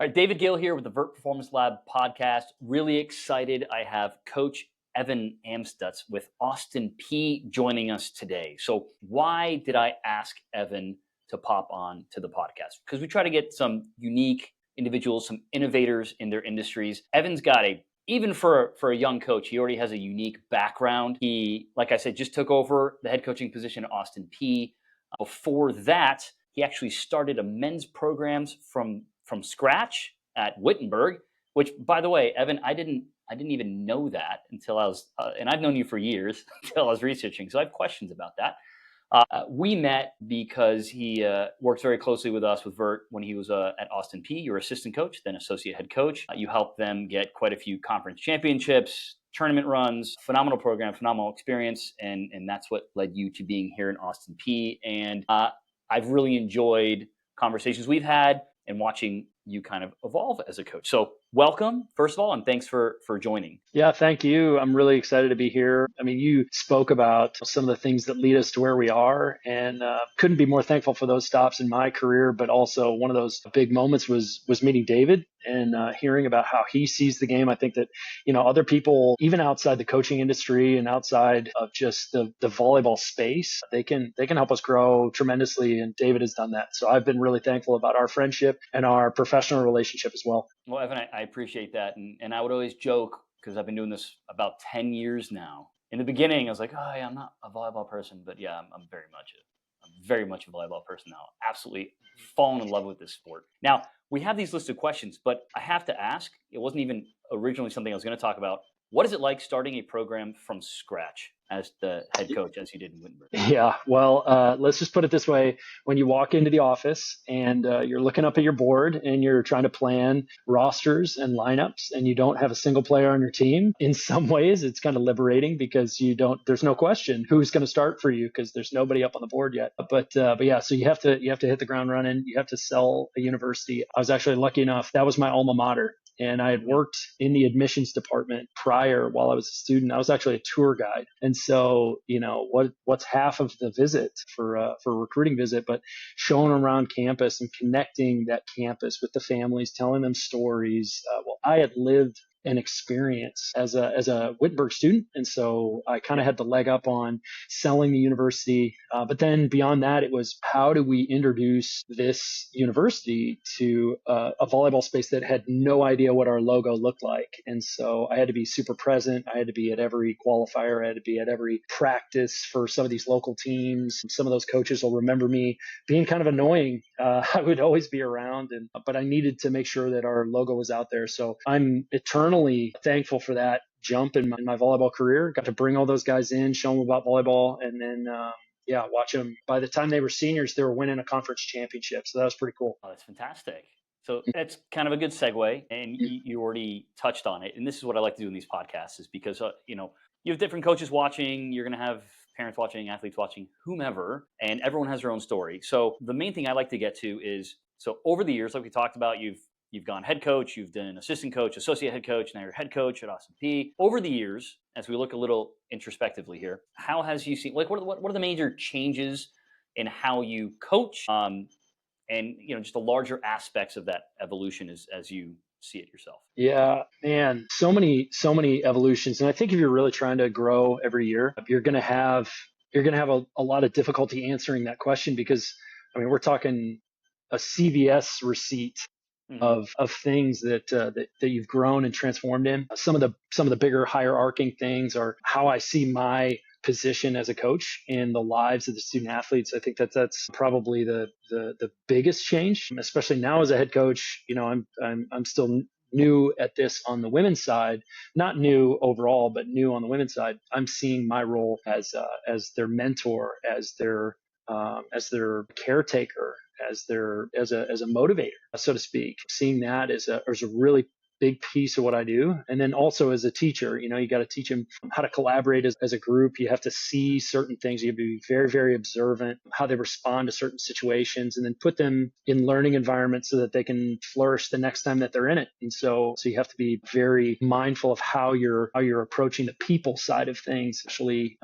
All right, David Gill here with the VERT Performance Lab podcast. Really excited. I have Coach Evan Amstutz with Austin Peay joining us today. So, why did I ask Evan to pop on to the podcast? Because we try to get some unique individuals, some innovators in their industries. Evan's got even for a young coach, he already has a unique background. He, like I said, just took over the head coaching position at Austin Peay. Before that, he actually started a men's programs from scratch at Wittenberg, which, by the way, Evan, I didn't even know that until I was, and I've known you for years until I was researching. So I have questions about that. We met because he works very closely with us with VERT when he was at Austin Peay. You're assistant coach, then associate head coach. You helped them get quite a few conference championships, tournament runs, phenomenal program, phenomenal experience, and that's what led you to being here in Austin Peay. And I've really enjoyed conversations we've had and watching you kind of evolve as a coach. So welcome, first of all, and thanks for joining. Yeah, thank you. I'm really excited to be here. I mean, you spoke about some of the things that lead us to where we are, and couldn't be more thankful for those stops in my career. But also one of those big moments was meeting David and hearing about how he sees the game. I think that, other people, even outside the coaching industry and outside of just the volleyball space, they can help us grow tremendously. And David has done that. So I've been really thankful about our friendship and our professional relationship as well. Well, Evan, I appreciate that. And I would always joke, because I've been doing this about 10 years now. In the beginning, I was like, oh, yeah, I'm not a volleyball person, but yeah, I'm very much a volleyball person now. Absolutely fallen in love with this sport. Now, we have these listed questions, but I have to ask, it wasn't even originally something I was going to talk about. What is it like starting a program from scratch as the head coach, as you did in Wittenberg? Yeah, well, let's just put it this way. When you walk into the office and you're looking up at your board and you're trying to plan rosters and lineups and you don't have a single player on your team, in some ways it's kind of liberating because there's no question who's going to start for you because there's nobody up on the board yet. But yeah, so you have to hit the ground running. You have to sell a university. I was actually lucky enough. That was my alma mater. And I had worked in the admissions department prior while I was a student. I was actually a tour guide. And so, what's half of the visit for a recruiting visit, but showing around campus and connecting that campus with the families, telling them stories. Well, I had lived an experience as a Wittenberg student. And so I kind of had the leg up on selling the university. But then beyond that, it was how do we introduce this university to a volleyball space that had no idea what our logo looked like. And so I had to be super present. I had to be at every qualifier. I had to be at every practice for some of these local teams. Some of those coaches will remember me being kind of annoying. I would always be around, but I needed to make sure that our logo was out there. So I'm eternally thankful for that jump in my volleyball career. Got to bring all those guys in, show them about volleyball, and then watch them. By the time they were seniors, they were winning a conference championship. So that was pretty cool. Oh, that's fantastic. So that's kind of a good segue, and you already touched on it. And this is what I like to do in these podcasts, is because you have different coaches watching. You're going to have parents watching, athletes watching, whomever, and everyone has their own story. So the main thing I like to get to is, so over the years, like we talked about, you've gone head coach, you've done assistant coach, associate head coach, now you're head coach at Austin Peay. Over the years, as we look a little introspectively here, how has you seen, like, what are the major changes in how you coach, and just the larger aspects of that evolution as you see it yourself? Yeah, man, so many evolutions. And I think if you're really trying to grow every year, you're going to have a lot of difficulty answering that question because, I mean, we're talking a CVS receipt of things that you've grown and transformed in. Some of the bigger hierarching things are how I see my position as a coach in the lives of the student athletes. I think that's probably the biggest change, especially now as a head coach. I'm still new at this on the women's side, not new overall, but new on the women's side. I'm seeing my role as their mentor, as their caretaker, as a motivator, so to speak. Seeing that as a really big piece of what I do. And then also as a teacher, you got to teach them how to collaborate as a group. You have to see certain things. You have to be very, very observant how they respond to certain situations, and then put them in learning environments so that they can flourish the next time that they're in it. And so you have to be very mindful of how you're approaching the people side of things, especially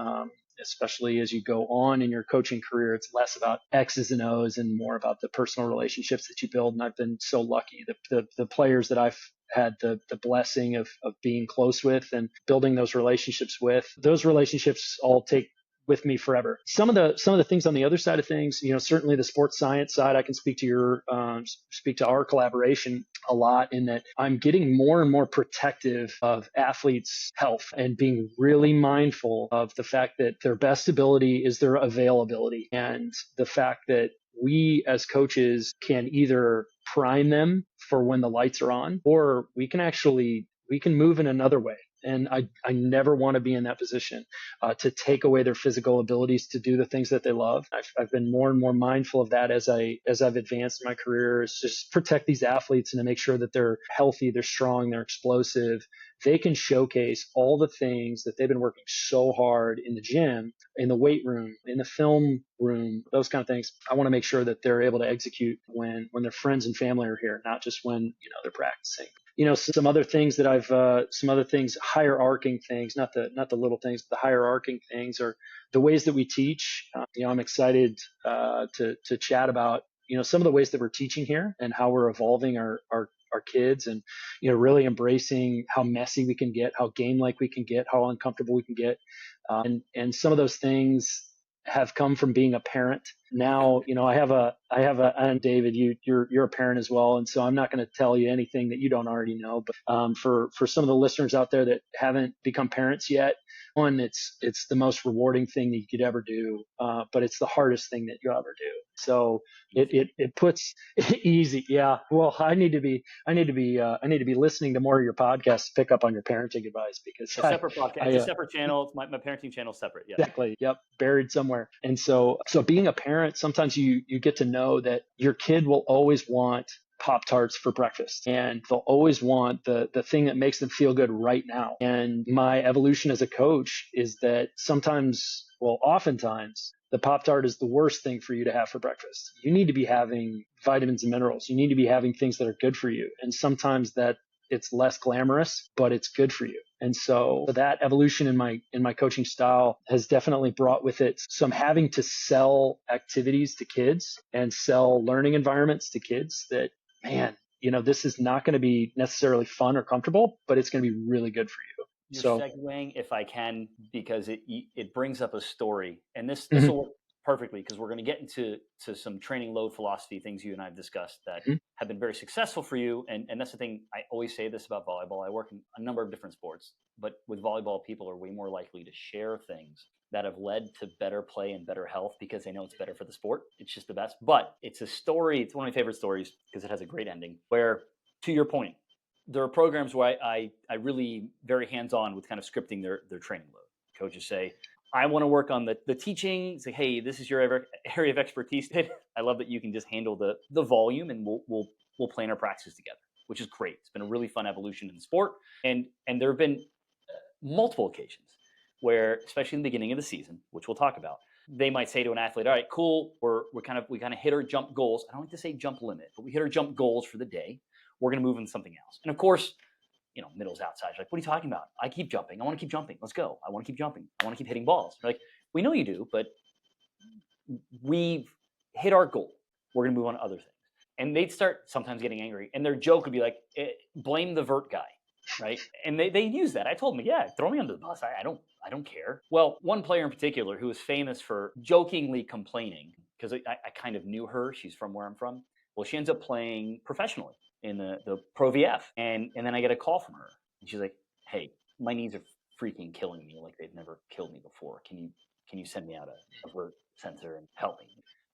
especially as you go on in your coaching career. It's less about X's and O's and more about the personal relationships that you build. And I've been so lucky that the players that I've had the blessing of being close with and building those relationships with, those relationships all take with me forever. Some of the things on the other side of things, certainly the sports science side, I can speak to our collaboration a lot, in that I'm getting more and more protective of athletes' health and being really mindful of the fact that their best ability is their availability, and the fact that we as coaches can either prime them for when the lights are on, or we can move in another way. And I never want to be in that position to take away their physical abilities to do the things that they love. I've been more and more mindful of that as I've advanced in my career, is just protect these athletes and to make sure that they're healthy, they're strong, they're explosive. They can showcase all the things that they've been working so hard in the gym, in the weight room, in the film room, those kind of things. I want to make sure that they're able to execute when their friends and family are here, not just when they're practicing. Some other things that higher arcing things, not the little things, but the higher arcing things are the ways that we teach. I'm excited to chat about some of the ways that we're teaching here and how we're evolving our kids, and really embracing how messy we can get, how game-like we can get, how uncomfortable we can get, and some of those things have come from being a parent. Now, and David, you're a parent as well. And so I'm not going to tell you anything that you don't already know, but for some of the listeners out there that haven't become parents yet, one, it's the most rewarding thing that you could ever do. But it's the hardest thing that you'll ever do. So it puts easy. Yeah. Well, I need to be listening to more of your podcasts to pick up on your parenting advice, because a separate podcast. It's a separate channel. It's my parenting channel is separate. Yeah. Exactly. Yep. Buried somewhere. And so being a parent, sometimes you get to know that your kid will always want Pop-Tarts for breakfast, and they'll always want the thing that makes them feel good right now. And my evolution as a coach is that oftentimes the Pop-Tart is the worst thing for you to have for breakfast. You need to be having vitamins and minerals. You need to be having things that are good for you. And sometimes that it's less glamorous, but it's good for you. And so that evolution in my coaching style has definitely brought with it some having to sell activities to kids and sell learning environments to kids that, man, this is not going to be necessarily fun or comfortable, but it's going to be really good for you. You're So segueing, if I can, because it brings up a story, and this Mhm. will work perfectly, because we're going to get into some training load philosophy things you and I have discussed that have been very successful for you. And that's the thing. I always say this about volleyball. I work in a number of different sports, but with volleyball, people are way more likely to share things that have led to better play and better health because they know it's better for the sport. It's just the best. But it's a story. It's one of my favorite stories because it has a great ending where, to your point, there are programs where I really very hands-on with kind of scripting their training load. Coaches say, I want to work on the teaching. Say, hey, this is your area of expertise. I love that you can just handle the volume, and we'll plan our practices together, which is great. It's been a really fun evolution in the sport, and there have been multiple occasions where, especially in the beginning of the season, which we'll talk about, they might say to an athlete, all right, cool, we kind of hit our jump goals. I don't like to say jump limit, but we hit our jump goals for the day. We're going to move into something else. And of course, middle's outside. She's like, what are you talking about? I keep jumping. I want to keep jumping. Let's go. I want to keep jumping. I want to keep hitting balls. We're like, we know you do, but we've hit our goal. We're going to move on to other things. And they'd start sometimes getting angry. And their joke would be like, blame the VERT guy, right? And they use that. I told them, yeah, throw me under the bus. I don't care. Well, one player in particular who was famous for jokingly complaining, because I kind of knew her. She's from where I'm from. Well, she ends up playing professionally in the Pro VF. And then I get a call from her. And she's like, hey, my knees are freaking killing me like they've never killed me before. Can you send me out a VERT sensor and help me?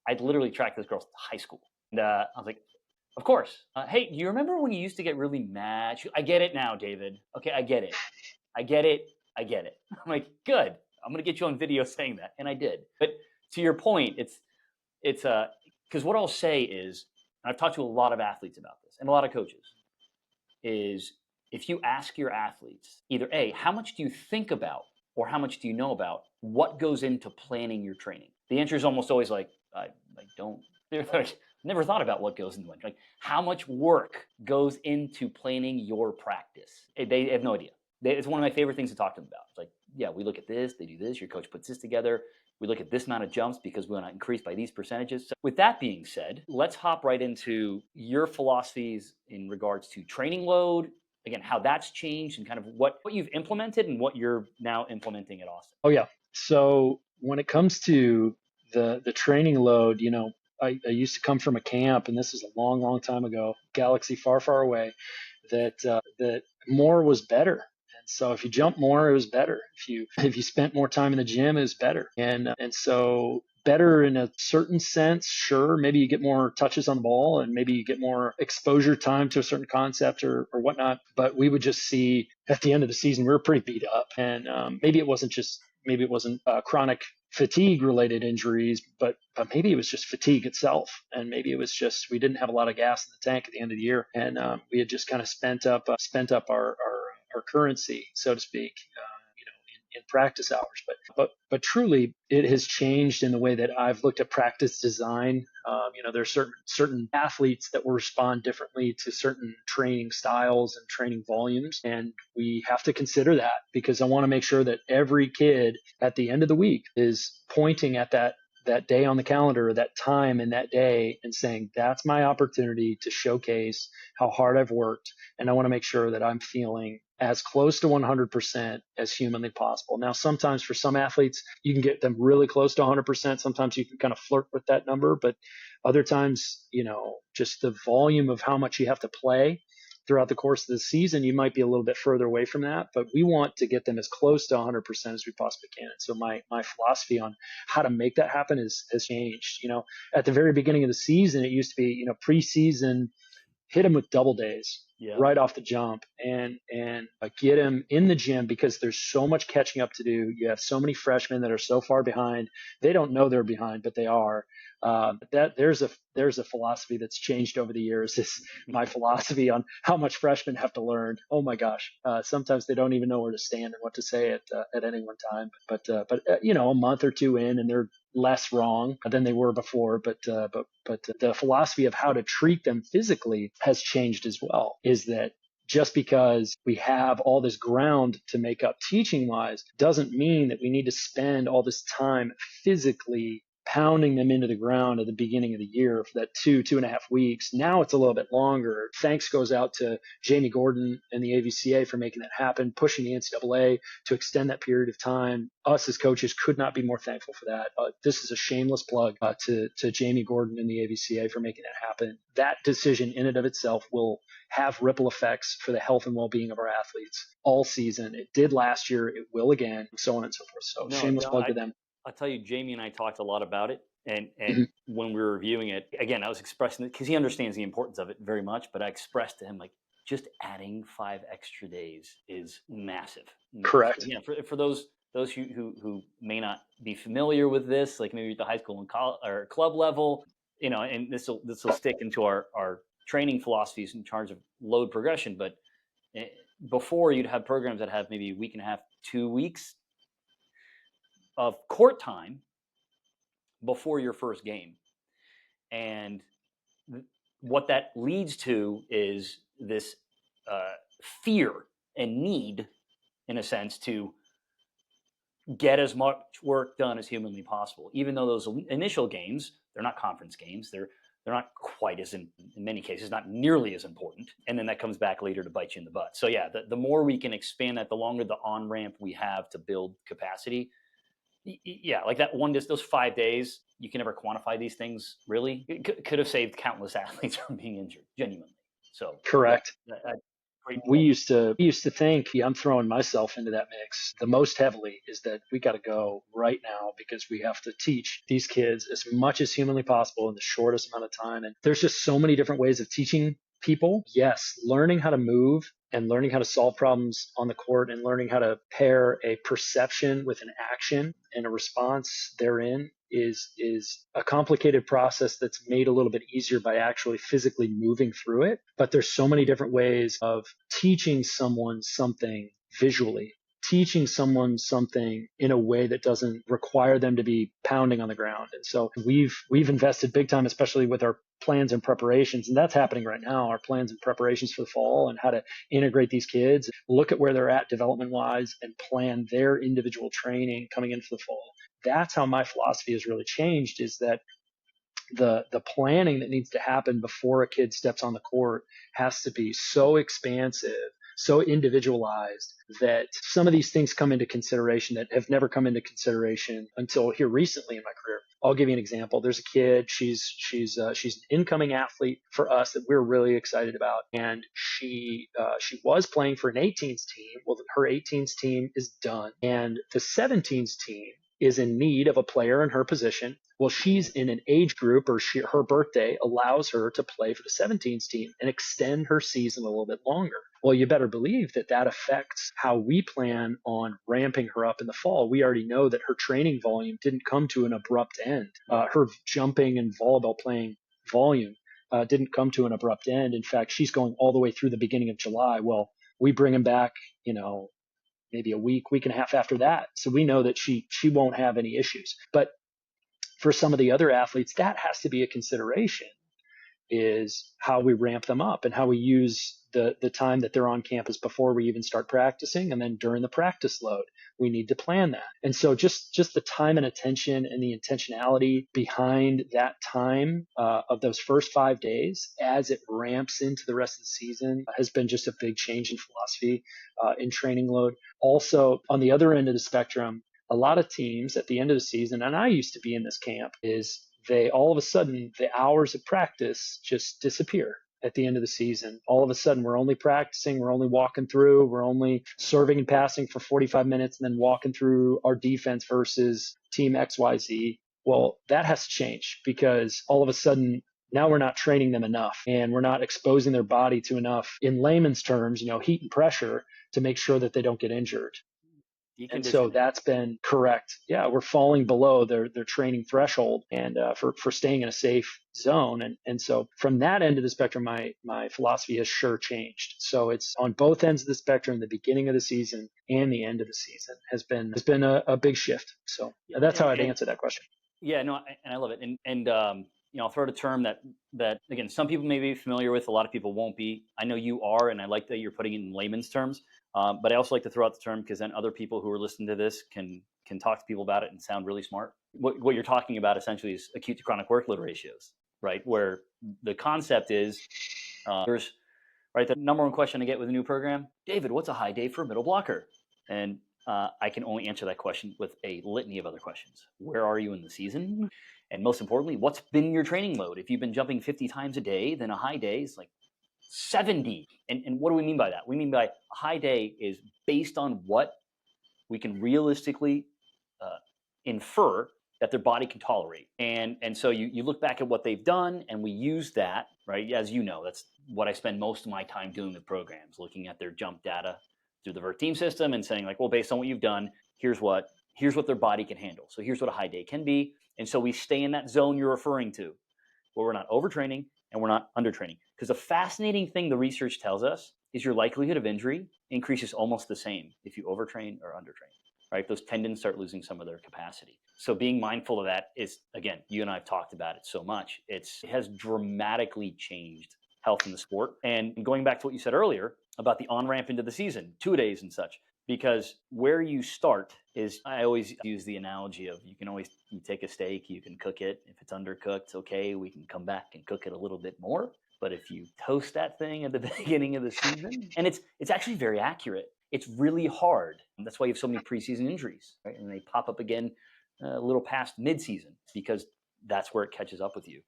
I'd literally tracked this girl to high school. And I was like, of course. Hey, do you remember when you used to get really mad? I get it now, David. Okay, I get it. I'm like, good. I'm going to get you on video saying that. And I did. But to your point, it's because what I'll say is, and I've talked to a lot of athletes about this and a lot of coaches, is if you ask your athletes either A, how much do you think about, or how much do you know about what goes into planning your training? The answer is almost always like, I don't. They're like, never thought about what goes into it. Like, how much work goes into planning your practice? They have no idea. It's one of my favorite things to talk to them about. It's like, yeah, we look at this, they do this, your coach puts this together. We look at this amount of jumps because we want to increase by these percentages. So with that being said, let's hop right into your philosophies in regards to training load, again, how that's changed and kind of what you've implemented and what you're now implementing at Austin. Oh yeah. So when it comes to the training load, I used to come from a camp, and this is a long, long time ago, galaxy far, far away, that more was better. And so if you jump more, it was better. If you spent more time in the gym, it was better. And so better in a certain sense, sure. Maybe you get more touches on the ball, and maybe you get more exposure time to a certain concept or whatnot. But we would just see at the end of the season, we were pretty beat up, and maybe it wasn't chronic fatigue related injuries, but maybe it was just fatigue itself. And maybe it was just, we didn't have a lot of gas in the tank at the end of the year. And we had just kind of spent up our currency, so to speak, in practice hours. But truly, it has changed in the way that I've looked at practice design. There's certain athletes that will respond differently to certain training styles and training volumes, and we have to consider that, because I want to make sure that every kid at the end of the week is pointing at that day on the calendar, that time in that day, and saying, that's my opportunity to showcase how hard I've worked. And I want to make sure that I'm feeling as close to 100% as humanly possible. Now, sometimes for some athletes, you can get them really close to 100%. Sometimes you can kind of flirt with that number, but other times, just the volume of how much you have to play throughout the course of the season, you might be a little bit further away from that, but we want to get them as close to 100% as we possibly can. And so my philosophy on how to make that happen has changed. At the very beginning of the season, it used to be, preseason, hit them with double days right off the jump, and get them in the gym, because there's so much catching up to do. You have so many freshmen that are so far behind. They don't know they're behind, but they are. There's a philosophy that's changed over the years. Is my philosophy on how much freshmen have to learn. Oh my gosh, sometimes they don't even know where to stand and what to say at any one time. But a month or two in, and they're less wrong than they were before. But the philosophy of how to treat them physically has changed as well. Is that just because we have all this ground to make up teaching wise doesn't mean that we need to spend all this time physically pounding them into the ground at the beginning of the year for that 2.5 weeks. Now it's a little bit longer. Thanks goes out to Jamie Gordon and the AVCA for making that happen, pushing the NCAA to extend that period of time. Us as coaches could not be more thankful for that. This is a shameless plug to Jamie Gordon and the AVCA for making that happen. That decision in and of itself will have ripple effects for the health and well-being of our athletes all season. It did last year. It will again, so on and so forth. So shameless plug to them. I'll tell you, Jamie and I talked a lot about it. And Mm-hmm. when we were reviewing it, again, I was expressing it because he understands the importance of it very much. But I expressed to him, like, just adding 5 extra days is massive. Correct. Yeah, for those who may not be familiar with this, like maybe at the high school and college or club level, and this will stick into our training philosophies in terms of load progression. But before, you'd have programs that have maybe a week and a half, 2 weeks of court time before your first game. And what that leads to is this fear and need, in a sense, to get as much work done as humanly possible. Even though those initial games, they're not conference games, they're not quite as, in many cases, not nearly as important. And then that comes back later to bite you in the butt. So yeah, the more we can expand that, the longer the on-ramp we have to build capacity. Yeah, like that those 5 days, you can never quantify these things, really. It could have saved countless athletes from being injured, genuinely. So correct. Yeah, we used to think, I'm throwing myself into that mix the most heavily, is that we got to go right now because we have to teach these kids as much as humanly possible in the shortest amount of time. And there's just so many different ways of teaching people. Yes, learning how to move and learning how to solve problems on the court and learning how to pair a perception with an action and a response therein is a complicated process that's made a little bit easier by actually physically moving through it. But there's so many different ways of teaching someone something visually teaching someone something in a way that doesn't require them to be pounding on the ground. And so we've invested big time, especially with our plans and preparations. And that's happening right now, our plans and preparations for the fall and how to integrate these kids, look at where they're at development wise and plan their individual training coming into the fall. That's how my philosophy has really changed, is that the planning that needs to happen before a kid steps on the court has to be so expansive, so individualized, that some of these things come into consideration that have never come into consideration until here recently in my career. I'll give you an example. There's a kid. She's an incoming athlete for us that we're really excited about, and she was playing for an 18s team. Well, her 18s team is done, and the 17s team is in need of a player in her position. Well, she's in an age group, or her birthday allows her to play for the 17s team and extend her season a little bit longer. Well, you better believe that affects how we plan on ramping her up in the fall. We already know that her training volume didn't come to an abrupt end. Her jumping and volleyball playing volume didn't come to an abrupt end. In fact, she's going all the way through the beginning of July. Well, we bring him back, maybe a week and a half after that. So we know that she won't have any issues. But for some of the other athletes, that has to be a consideration, is how we ramp them up and how we use the time that they're on campus before we even start practicing. And then during the practice load, we need to plan that. And so just the time and attention and the intentionality behind that time of those first 5 days as it ramps into the rest of the season has been just a big change in philosophy in training load. Also, on the other end of the spectrum, a lot of teams at the end of the season, and I used to be in this camp, is they all of a sudden, the hours of practice just disappear at the end of the season. All of a sudden, we're only practicing, we're only walking through, we're only serving and passing for 45 minutes and then walking through our defense versus team XYZ. Well, that has to change, because all of a sudden, now we're not training them enough and we're not exposing their body to enough, in layman's terms, heat and pressure to make sure that they don't get injured. And so that's been correct. Yeah, we're falling below their training threshold and for staying in a safe zone. And so from that end of the spectrum, my philosophy has sure changed. So it's on both ends of the spectrum, the beginning of the season and the end of the season has been a big shift. So that's how I'd answer that question. Yeah, no, and I love it. And I'll throw out a term that again, some people may be familiar with, a lot of people won't be. I know you are, and I like that you're putting it in layman's terms. But I also like to throw out the term, because then other people who are listening to this can talk to people about it and sound really smart. What you're talking about essentially is acute to chronic workload ratios, right? Where the concept is, there's the number one question I get with a new program: David, what's a high day for a middle blocker? And I can only answer that question with a litany of other questions. Where are you in the season? And most importantly, what's been your training load? If you've been jumping 50 times a day, then a high day is like 70. And what do we mean by that? We mean by a high day is based on what we can realistically infer that their body can tolerate. And so you look back at what they've done, and we use that, right? As you know, that's what I spend most of my time doing with programs, looking at their jump data through the VERT team system and saying, like, well, based on what you've done, here's what their body can handle. So here's what a high day can be. And so we stay in that zone you're referring to, where we're not overtraining and we're not undertraining. Because the fascinating thing the research tells us is your likelihood of injury increases almost the same if you overtrain or undertrain, right? Those tendons start losing some of their capacity. So being mindful of that is, again, you and I have talked about it so much. It has dramatically changed health in the sport. And going back to what you said earlier about the on-ramp into the season, 2-a-days and such, because where you start is, I always use the analogy of, you take a steak, you can cook it. If it's undercooked, okay, we can come back and cook it a little bit more. But if you toast that thing at the beginning of the season, and it's actually very accurate. It's really hard. That's why you have so many preseason injuries, right? And they pop up again a little past midseason, because that's where it catches up with you.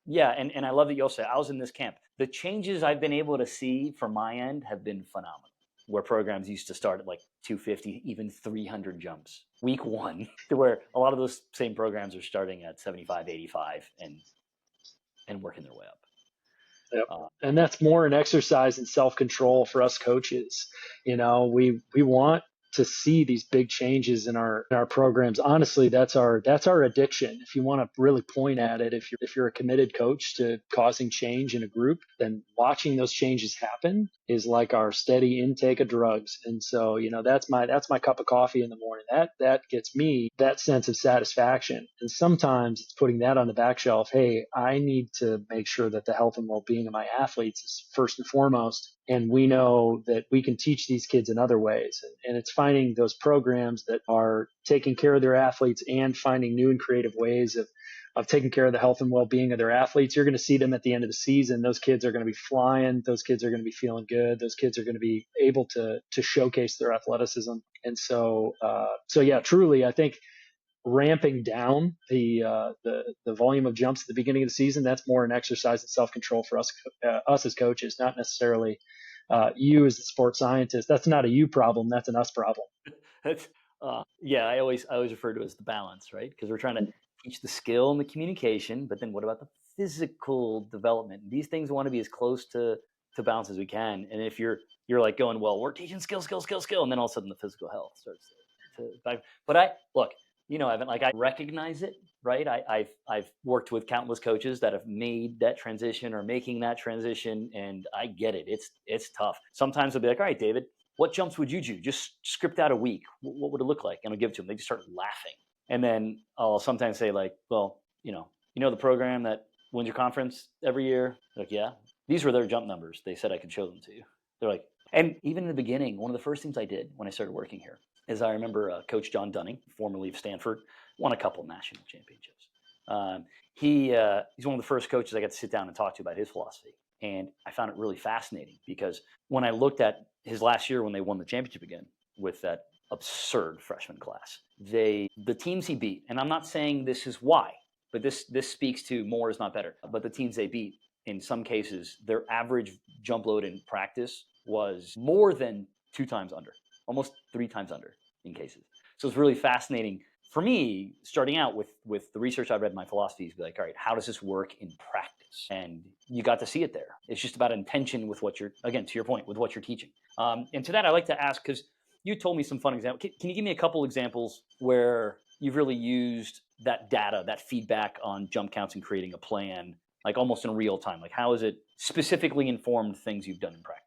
Yeah, and I love that you also said, I was in this camp. The changes I've been able to see from my end have been phenomenal, where programs used to start at like 250, even 300 jumps week one, to where a lot of those same programs are starting at 75, 85 and working their way up. Yep. And that's more an exercise in self-control for us coaches. We want to see these big changes in our programs. Honestly, that's our addiction. If you want to really point at it, if you're a committed coach to causing change in a group, then watching those changes happen is like our steady intake of drugs. And so, that's my cup of coffee in the morning. That gets me that sense of satisfaction. And sometimes it's putting that on the back shelf. Hey, I need to make sure that the health and well-being of my athletes is first and foremost. And we know that we can teach these kids in other ways. And it's finding those programs that are taking care of their athletes and finding new and creative ways of taking care of the health and well-being of their athletes. You're going to see them at the end of the season. Those kids are going to be flying. Those kids are going to be feeling good. Those kids are going to be able to showcase their athleticism. And so yeah, truly, I think ramping down the volume of jumps at the beginning of the season, that's more an exercise in self-control for us as coaches, not necessarily you as the sports scientist. That's not a you problem. That's an us problem. That's yeah. I always refer to it as the balance, right? Because we're trying to teach the skill and the communication, but then what about the physical development? These things want to be as close to balance as we can. And if you're like going, well, we're teaching skill, and then all of a sudden the physical health starts to. But I look, Evan, like I recognize it, right? I've worked with countless coaches that have made that transition or making that transition, and I get it. It's tough. Sometimes I'll be like, all right, David, what jumps would you do? Just script out a week. What would it look like? And I'll give it to them. They just start laughing. And then I'll sometimes say like, well, the program that wins your conference every year? They're like, yeah. These were their jump numbers. They said I could show them to you. They're like, and even in the beginning, one of the first things I did when I started working here is I remember Coach John Dunning, formerly of Stanford, won a couple national championships. He's one of the first coaches I got to sit down and talk to about his philosophy. And I found it really fascinating because when I looked at his last year when they won the championship again with that absurd freshman class, the teams he beat, and I'm not saying this is why, but this speaks to more is not better. But the teams they beat, in some cases, their average jump load in practice was more than 2 times under, almost 3 times under in cases. So it's really fascinating for me, starting out with the research I read in my philosophies, be like, all right, how does this work in practice? And you got to see it there. It's just about intention with what you're, again, to your point, with what you're teaching. And to that, I like to ask, because you told me some fun examples. Can you give me a couple examples where you've really used that data, that feedback on jump counts and creating a plan, like almost in real time? Like how has it specifically informed things you've done in practice?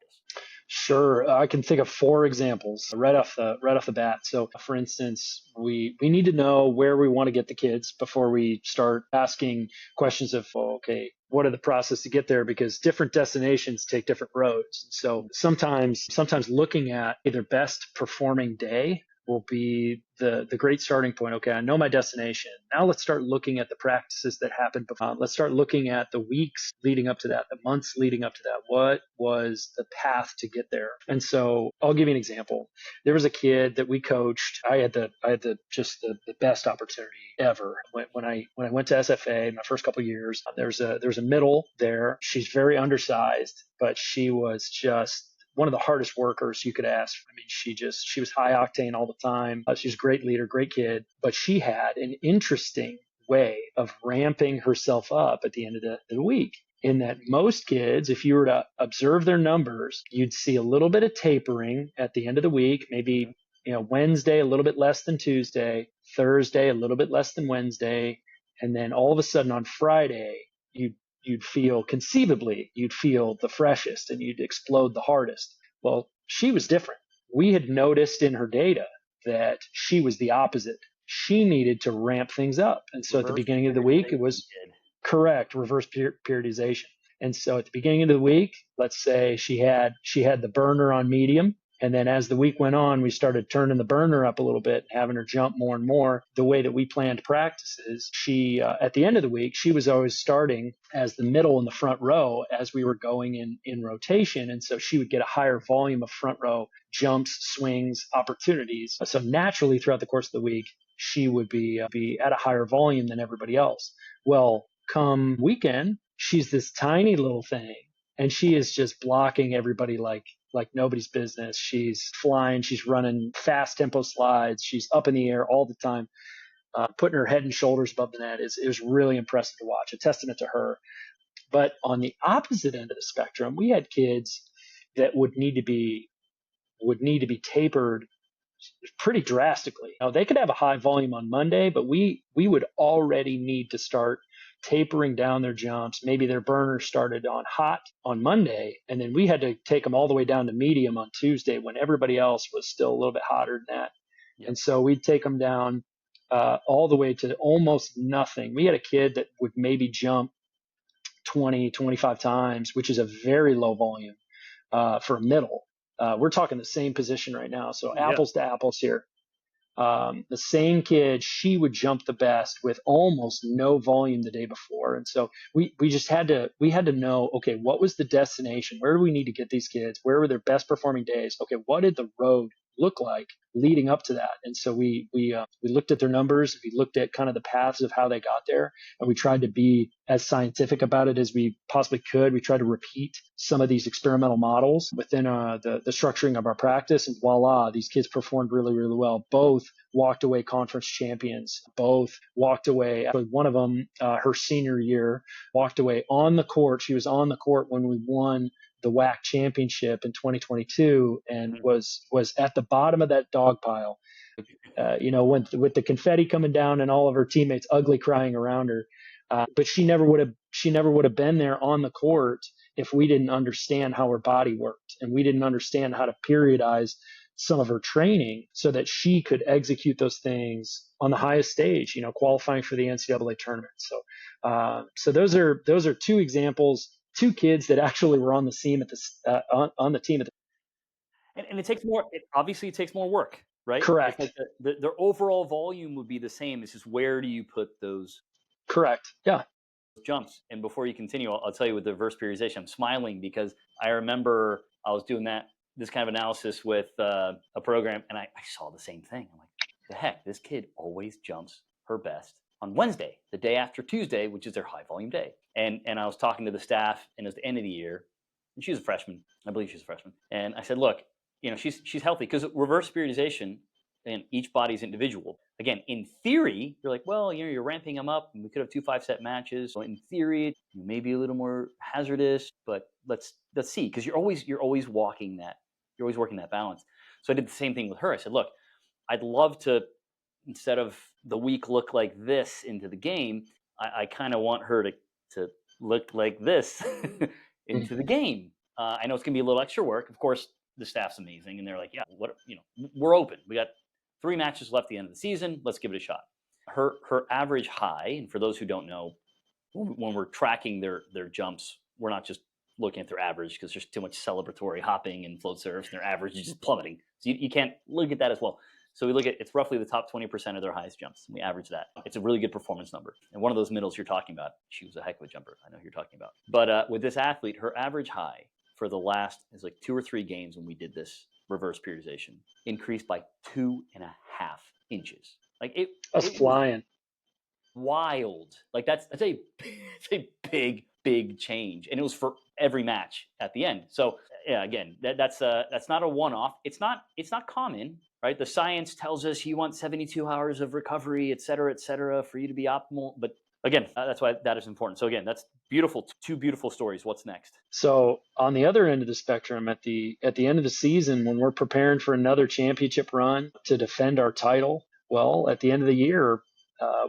Sure, I can think of 4 examples right off the bat. So, for instance, we need to know where we want to get the kids before we start asking questions of, okay, what are the process to get there? Because different destinations take different roads. So sometimes looking at either best performing day will be the great starting point. Okay, I know my destination. Now let's start looking at the practices that happened before. Let's start looking at the weeks leading up to that, the months leading up to that. What was the path to get there? And so I'll give you an example. There was a kid that we coached. I had the best opportunity ever when I went to SFA my first couple of years. There's a middle there. She's very undersized, but she was just one of the hardest workers you could ask. I mean, she was high octane all the time. She was a great leader, great kid, but she had an interesting way of ramping herself up at the end of the week. In that most kids, if you were to observe their numbers, you'd see a little bit of tapering at the end of the week, maybe Wednesday a little bit less than Tuesday, Thursday a little bit less than Wednesday, and then all of a sudden on Friday, you'd feel the freshest and you'd explode the hardest. Well, she was different. We had noticed in her data that she was the opposite. She needed to ramp things up. And so at the beginning of the week, it was correct, reverse periodization. And so at the beginning of the week, let's say she had the burner on medium. And then as the week went on, we started turning the burner up a little bit, having her jump more and more. The way that we planned practices, she at the end of the week, she was always starting as the middle in the front row as we were going in rotation. And so she would get a higher volume of front row jumps, swings, opportunities. So naturally throughout the course of the week, she would be at a higher volume than everybody else. Well, come weekend, she's this tiny little thing, and she is just blocking everybody like nobody's business. She's flying, she's running fast tempo slides, she's up in the air all the time, putting her head and shoulders above the net. It was really impressive to watch, a testament to her. But on the opposite end of the spectrum, we had kids that would need to be tapered pretty drastically. Now, they could have a high volume on Monday, but we would already need to start tapering down their jumps. Maybe their burner started on hot on Monday, and then we had to take them all the way down to medium on Tuesday when everybody else was still a little bit hotter than that. Yep. And so we'd take them down all the way to almost nothing. We had a kid that would maybe jump 20, 25 times, which is a very low volume for a middle. We're talking the same position right now. So apples to apples here. The same kid, she would jump the best with almost no volume the day before. And so we had to know, okay, what was the destination? Where do we need to get these kids? Where were their best performing days? Okay, what did the road look like leading up to that? And so we looked at their numbers. We looked at kind of the paths of how they got there, and we tried to be as scientific about it as we possibly could. We tried to repeat some of these experimental models within the structuring of our practice, and voila, these kids performed really, really well. Both walked away conference champions. Both walked away. One of them, her senior year, walked away on the court. She was on the court when we won the WAC championship in 2022, and was at the bottom of that dog pile. With the confetti coming down and all of her teammates ugly crying around her. But she never would have been there on the court if we didn't understand how her body worked, and we didn't understand how to periodize some of her training so that she could execute those things on the highest stage, qualifying for the NCAA tournament. So those are two examples, two kids that actually were on the team on the team at the. And it takes more. Obviously, it takes more work, right? Correct. Like their overall volume would be the same. It's just where do you put those? Correct. Yeah. Jumps. And before you continue, I'll tell you with the reverse periodization, I'm smiling because I remember I was doing this kind of analysis with a program, and I saw the same thing. I'm like, the heck, this kid always jumps her best on Wednesday, the day after Tuesday, which is their high volume day. And I was talking to the staff, and it was the end of the year, and she was a freshman. I believe she's a freshman. And I said, look, she's healthy, because reverse periodization, and each body's individual. Again, in theory, you're like, well, you're ramping them up, and we could have 2 5-set matches. So in theory, it may be a little more hazardous, but let's see, because you're always walking that. You're always working that balance. So I did the same thing with her. I said, look, I'd love to, instead of the week look like this into the game, I kind of want her to look like this into the game. I know it's going to be a little extra work. Of course, the staff's amazing, and they're like, yeah, we're open. We got 3 matches left at the end of the season. Let's give it a shot. Her average high, and for those who don't know, when we're tracking their jumps, we're not just looking at their average, because there's too much celebratory hopping and float surfs, and their average is just plummeting. So you can't look at that as well. So we look at, it's roughly the top 20% of their highest jumps, and we average that. It's a really good performance number. And one of those middles you're talking about, she was a heck of a jumper. I know who you're talking about. But with this athlete, her average high for the last is like 2 or 3 games when we did this reverse periodization increased by 2.5 inches. Like that's flying. Wild. Like that's a big change, and it was for every match at the end. So yeah, again, that's not a one-off. It's not common, right? The science tells us you want 72 hours of recovery, et cetera, for you to be optimal. But again, that's why that is important. So again, that's beautiful. 2 beautiful stories. What's next? So on the other end of the spectrum, at the end of the season, when we're preparing for another championship run to defend our title, well, at the end of the year,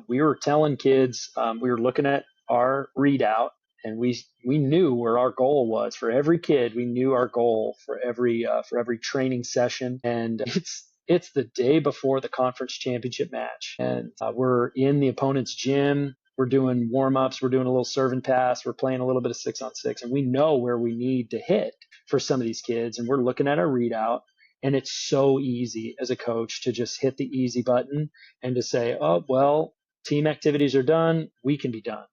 we were telling kids, we were looking at our readout, and we knew where our goal was for every kid. We knew our goal for every training session, and it's the day before the conference championship match, and we're in the opponent's gym. We're doing warm-ups. We're doing a little serve and pass. We're playing a little bit of 6-on-6, and we know where we need to hit for some of these kids, and we're looking at our readout. And it's so easy as a coach to just hit the easy button and to say, oh, well, team activities are done. We can be done.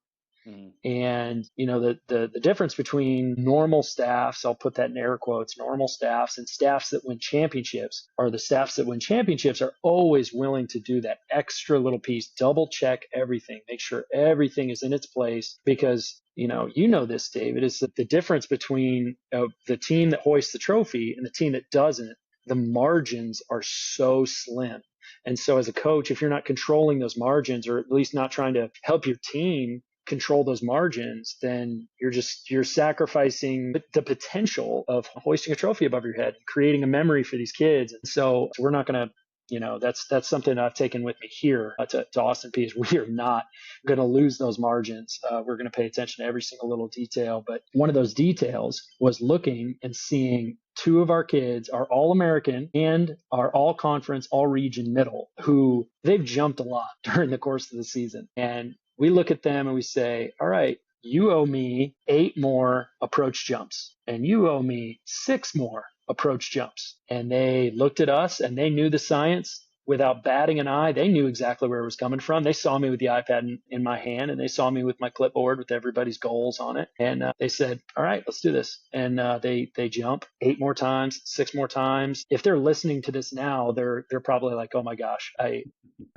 Mm-hmm. And, the difference between normal staffs, I'll put that in air quotes, normal staffs and staffs that win championships, are the staffs that win championships are always willing to do that extra little piece, double check everything, make sure everything is in its place, because this, David, is the difference between the team that hoists the trophy and the team that doesn't. The margins are so slim. And so as a coach, if you're not controlling those margins, or at least not trying to help your team control those margins, then you're sacrificing the potential of hoisting a trophy above your head, creating a memory for these kids. And so we're not going to That's something that I've taken with me here to Austin Peay is we are not going to lose those margins. We're going to pay attention to every single little detail. But one of those details was looking and seeing two of our kids are all American and are all conference, all region middle, who they've jumped a lot during the course of the season. And we look at them and we say, all right, you owe me 8 more approach jumps and you owe me 6 more approach jumps. And they looked at us and they knew the science without batting an eye. They knew exactly where it was coming from. They saw me with the iPad in my hand and they saw me with my clipboard with everybody's goals on it. And they said, all right, let's do this. And they jump 8 more times, 6 more times. If they're listening to this now, they're probably like, oh my gosh, I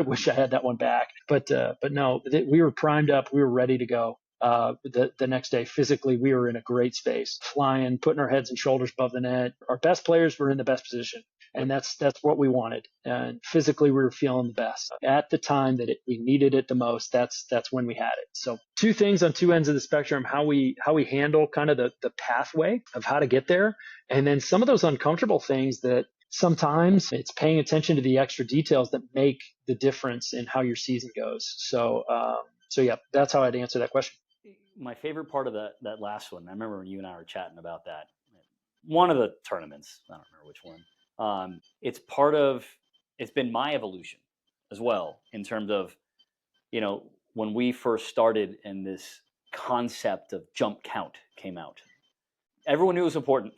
wish I had that one back. But no, we were primed up. We were ready to go. The next day, physically, we were in a great space, flying, putting our heads and shoulders above the net. Our best players were in the best position, and that's what we wanted. And physically, we were feeling the best at the time that we needed it the most. That's when we had it. So 2 things on 2 ends of the spectrum: how we handle kind of the pathway of how to get there, and then some of those uncomfortable things that sometimes it's paying attention to the extra details that make the difference in how your season goes. So yeah, that's how I'd answer that question. My favorite part of that last one, I remember when you and I were chatting about that. One of the tournaments, I don't remember which one. It's been my evolution as well in terms of, when we first started and this concept of jump count came out. Everyone knew it was important.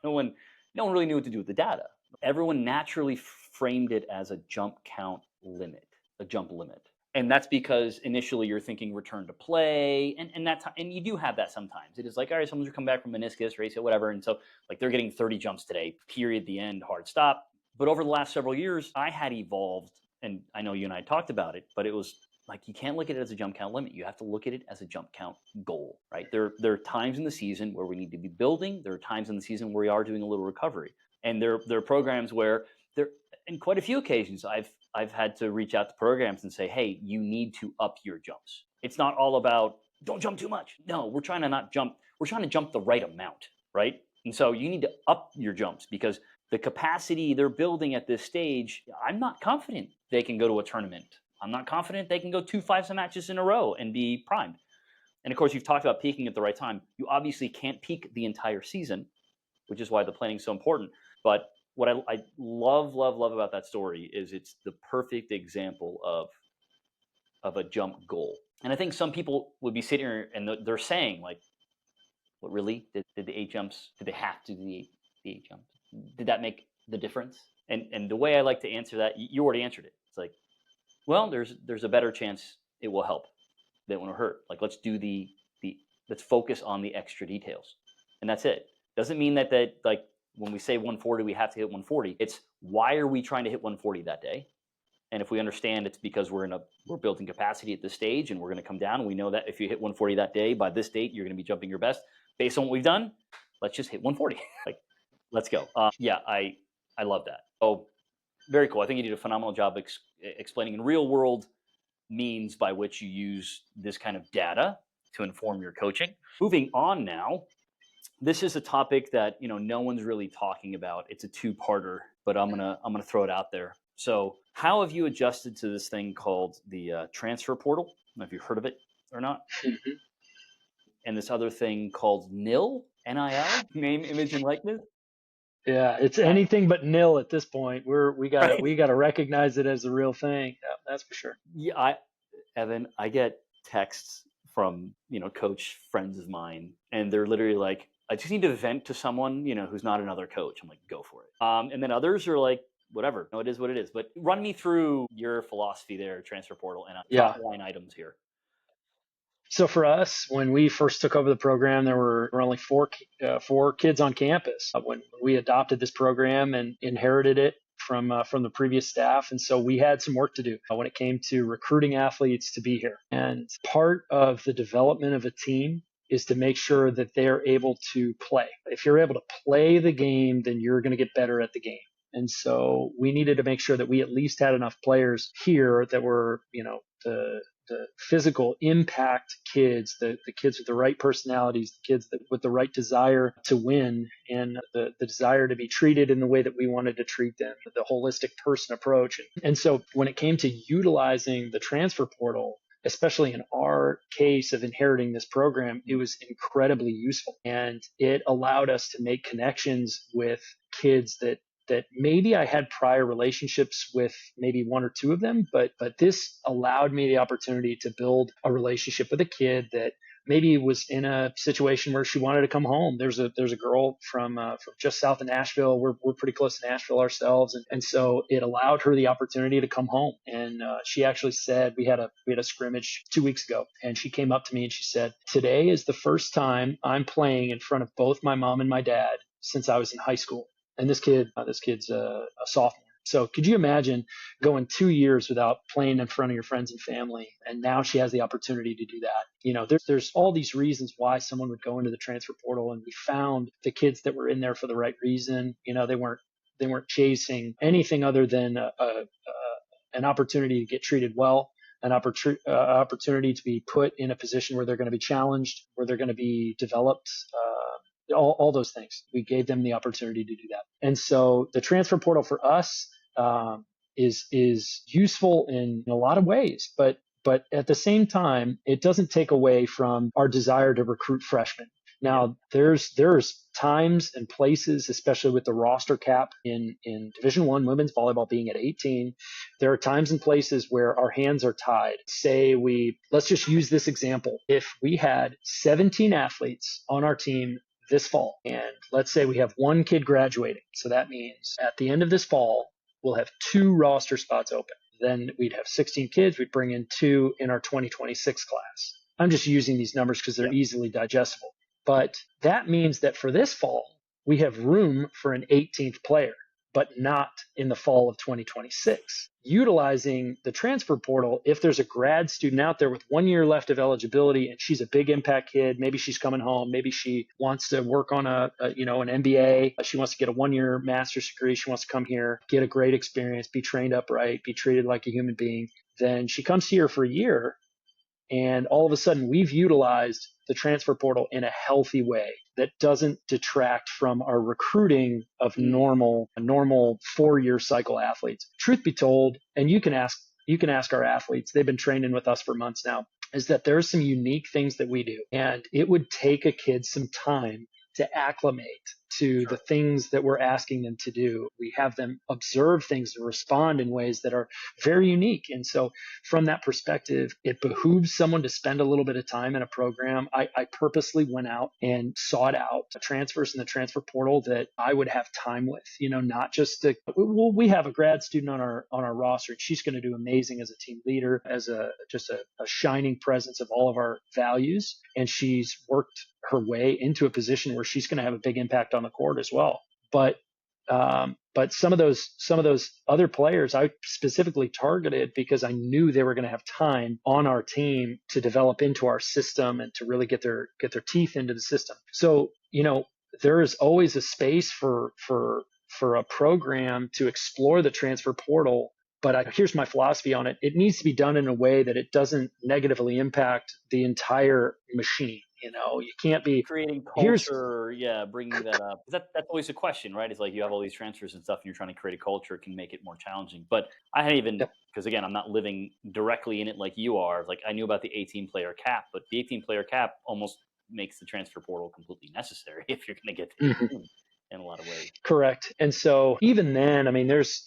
No one really knew what to do with the data. Everyone naturally framed it as a jump count limit, a jump limit. And that's because initially you're thinking return to play, and you do have that sometimes. It is like, all right, someone's come back from meniscus, race it, whatever, and so like they're getting 30 jumps today, period, the end, hard stop. But over the last several years, I had evolved, and I know you and I talked about it, but it was like you can't look at it as a jump count limit. You have to look at it as a jump count goal, right? There are times in the season where we need to be building. There are times in the season where we are doing a little recovery, and there are programs where in quite a few occasions, I've had to reach out to programs and say, hey, you need to up your jumps. It's not all about don't jump too much. No, we're trying to not jump. We're trying to jump the right amount, right? And so you need to up your jumps because the capacity they're building at this stage, I'm not confident they can go to a tournament. I'm not confident they can go 2 5-some matches in a row and be primed. And of course, you've talked about peaking at the right time. You obviously can't peak the entire season, which is why the planning is so important. But what I love about that story is it's the perfect example of a jump goal. And I think some people would be sitting here and they're saying like, what really? Did the 8 jumps, did they have to do the 8 jumps? Did that make the difference? And the way I like to answer that, you already answered it. It's like, well, there's a better chance it will help than it will hurt. Like let's do let's focus on the extra details. And that's it. Doesn't mean that like when we say 140, we have to hit 140. It's why are we trying to hit 140 that day? And if we understand it's because we're building capacity at this stage and we're going to come down, and we know that if you hit 140 that day, by this date, you're going to be jumping your best. Based on what we've done, let's just hit 140. Like, let's go. Yeah, I love that. Oh, very cool. I think you did a phenomenal job explaining in real world means by which you use this kind of data to inform your coaching. Moving on now. This is a topic that no one's really talking about. It's a 2-parter, but I'm gonna throw it out there. So, how have you adjusted to this thing called the transfer portal? I don't know if you've heard of it or not. Mm-hmm. And this other thing called NIL, name, image, and likeness. Yeah, it's anything but nil at this point. We gotta recognize it as a real thing. Yeah, that's for sure. Yeah, Evan, I get texts from coach friends of mine, and they're literally like, I just need to vent to someone who's not another coach. I'm like, go for it. And then others are like, whatever. No, it is what it is. But run me through your philosophy there, transfer portal, and top line items here. So for us, when we first took over the program, there were only four kids on campus. When we adopted this program and inherited it from the previous staff, and so we had some work to do when it came to recruiting athletes to be here. And part of the development of a team is to make sure that they're able to play. If you're able to play the game, then you're going to get better at the game. And so we needed to make sure that we at least had enough players here that were, the the physical impact kids, the kids with the right personalities, the kids with the right desire to win, and the desire to be treated in the way that we wanted to treat them, the holistic person approach. And so when it came to utilizing the transfer portal, especially in our case of inheriting this program, it was incredibly useful. And it allowed us to make connections with kids that maybe I had prior relationships with maybe one or two of them, but this allowed me the opportunity to build a relationship with a kid that maybe was in a situation where she wanted to come home. There's a girl from just south of Nashville. We're pretty close to Nashville ourselves, and so it allowed her the opportunity to come home. And she actually said, we had a scrimmage 2 weeks ago, and she came up to me and she said, "Today is the first time I'm playing in front of both my mom and my dad since I was in high school." And this kid's a sophomore. So could you imagine going 2 years without playing in front of your friends and family? And now she has the opportunity to do that. There's all these reasons why someone would go into the transfer portal, and we found the kids that were in there for the right reason. They weren't chasing anything other than an opportunity to get treated well, an opportunity to be put in a position where they're going to be challenged, where they're going to be developed. All those things. We gave them the opportunity to do that. And so the transfer portal for us is useful in a lot of ways, but at the same time, it doesn't take away from our desire to recruit freshmen. Now, there's times and places, especially with the roster cap in Division I women's volleyball being at 18, there are times and places where our hands are tied. Let's just use this example. If we had 17 athletes on our team this fall, and let's say we have one kid graduating. So that means at the end of this fall, we'll have 2 roster spots open. Then we'd have 16 kids. We'd bring in 2 in our 2026 class. I'm just using these numbers because they're easily digestible. But that means that for this fall, we have room for an 18th player, but not in the fall of 2026. Utilizing the transfer portal, if there's a grad student out there with 1 year left of eligibility and she's a big impact kid, maybe she's coming home, maybe she wants to work on an MBA, she wants to get a 1 year master's degree, she wants to come here, get a great experience, be trained upright, be treated like a human being, then she comes here for a year, and all of a sudden we've utilized the transfer portal in a healthy way that doesn't detract from our recruiting of normal 4-year cycle athletes. Truth be told, and you can ask our athletes, they've been training with us for months now, is that there are some unique things that we do. And it would take a kid some time to acclimate to the things that we're asking them to do. We have them observe things and respond in ways that are very unique. And so from that perspective, it behooves someone to spend a little bit of time in a program. I purposely went out and sought out transfers in the transfer portal that I would have time with, not just we have a grad student on our roster, and she's going to do amazing as a team leader, as a shining presence of all of our values. And she's worked her way into a position where she's going to have a big impact on the court as well. But some of those other players I specifically targeted because I knew they were going to have time on our team to develop into our system and to really get their teeth into the system. So, there is always a space for a program to explore the transfer portal. But here's my philosophy on it. It needs to be done in a way that it doesn't negatively impact the entire machine. You can't be creating culture. Bringing that up. That's always a question, right? It's like you have all these transfers and stuff and you're trying to create a culture, it can make it more challenging. But I hadn't even, because again, I'm not living directly in it like you are. Like I knew about the 18 player cap, but the 18 player cap almost makes the transfer portal completely necessary if you're going to get the 18 in a lot of ways. Correct. And so even then, I mean, there's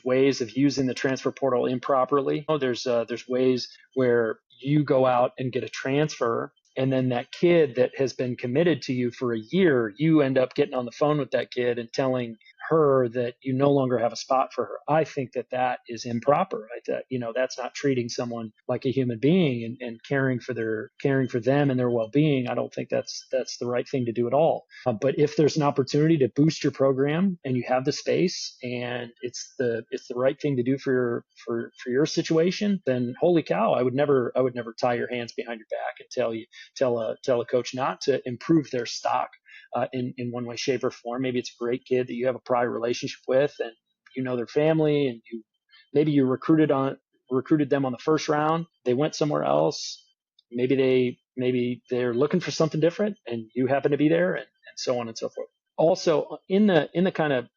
ways of using the transfer portal improperly. There's ways where you go out and get a transfer, and then that kid that has been committed to you for a year, you end up getting on the phone with that kid and telling her that you no longer have a spot for her. I think that is improper. Right? That's not treating someone like a human being and caring for them and their well-being. I don't think that's the right thing to do at all. But if there's an opportunity to boost your program and you have the space and it's the right thing to do for your situation, then holy cow, I would never tie your hands behind your back and tell a coach not to improve their stock in one way, shape, or form. Maybe it's a great kid that you have a prior relationship with, and their family, and maybe you recruited recruited them on the first round. They went somewhere else. Maybe they're looking for something different, and you happen to be there, and so on and so forth. Also, in the kind of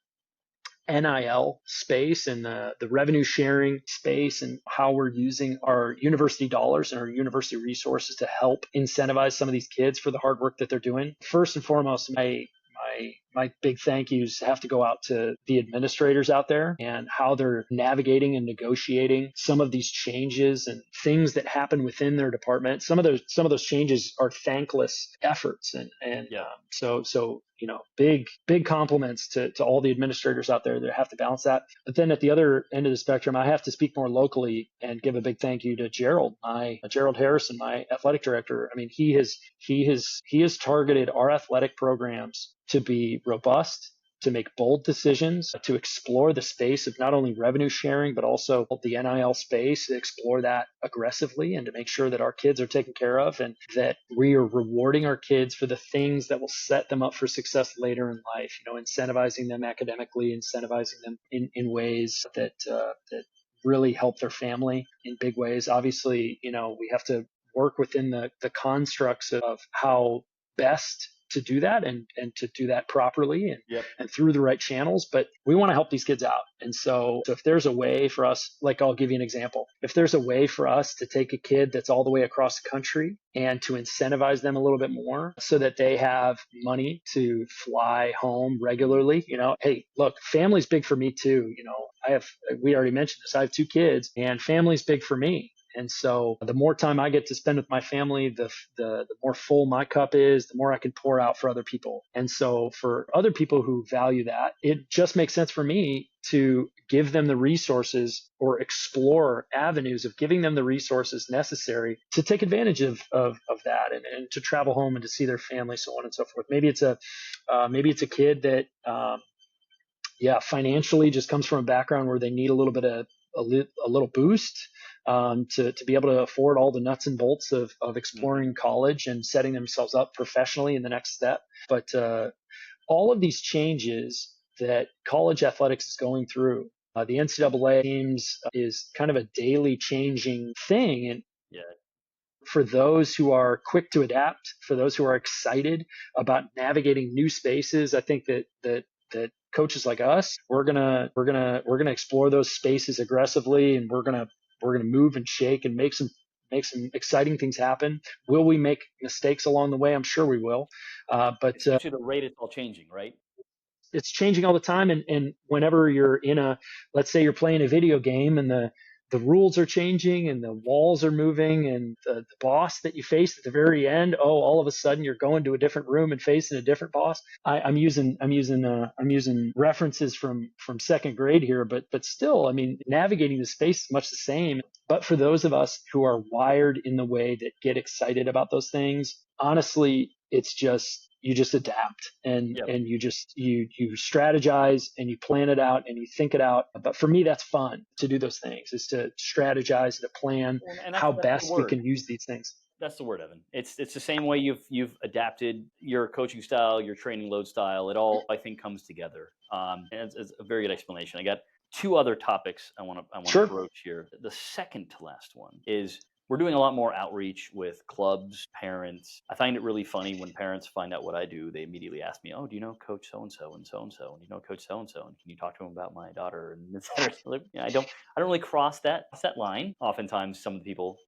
NIL space and the revenue sharing space and how we're using our university dollars and our university resources to help incentivize some of these kids for the hard work that they're doing. First and foremost, my big thank yous have to go out to the administrators out there and how they're navigating and negotiating some of these changes and things that happen within their department. Some of those changes are thankless efforts, so big compliments to all the administrators out there that have to balance that. But then at the other end of the spectrum, I have to speak more locally and give a big thank you to Gerald Harrison, my athletic director. I mean, he has targeted our athletic programs to be robust, to make bold decisions, to explore the space of not only revenue sharing, but also the NIL space, to explore that aggressively and to make sure that our kids are taken care of and that we are rewarding our kids for the things that will set them up for success later in life, incentivizing them academically, incentivizing them in ways that really help their family in big ways. Obviously, we have to work within the constructs of how best to do that and to do that properly and through the right channels. But we want to help these kids out. And so if there's a way for us, like I'll give you an example, if there's a way for us to take a kid that's all the way across the country and to incentivize them a little bit more so that they have money to fly home regularly, hey, look, family's big for me too. We already mentioned this. I have 2 kids and family's big for me. And so the more time I get to spend with my family, the more full my cup is, the more I can pour out for other people. And so for other people who value that, it just makes sense for me to give them the resources or explore avenues of giving them the resources necessary to take advantage of that and to travel home and to see their family, so on and so forth. Maybe it's a kid that, financially just comes from a background where they need a little bit of a little boost to be able to afford all the nuts and bolts of exploring college and setting themselves up professionally in the next step. But all of these changes that college athletics is going through, the NCAA teams is kind of a daily changing thing. And for those who are quick to adapt, for those who are excited about navigating new spaces, I think that coaches like us, we're gonna explore those spaces aggressively, and we're gonna move and shake and make some exciting things happen. Will we make mistakes along the way? I'm sure we will. But especially the rate it's all changing, right? It's changing all the time. And whenever you're let's say you're playing a video game and the rules are changing and the walls are moving and the boss that you face at the very end, all of a sudden you're going to a different room and facing a different boss. I'm using references from second grade here, but still, I mean, navigating the space is much the same. But for those of us who are wired in the way that get excited about those things, honestly, it's just, you just adapt and you strategize and you plan it out and you think it out. But for me, that's fun to do those things, is to strategize, to plan how best we can use these things. That's the word, Evan. It's the same way you've adapted your coaching style, your training load style. It all, I think, comes together. And it's a very good explanation. I got 2 other topics I want to broach here. The second to last one is, we're doing a lot more outreach with clubs, parents. I find it really funny when parents find out what I do. They immediately ask me, "Oh, do you know Coach so-and-so and so-and-so? And do you know Coach so-and-so? And can you talk to him about my daughter?" And et cetera. I don't really cross that line. Oftentimes,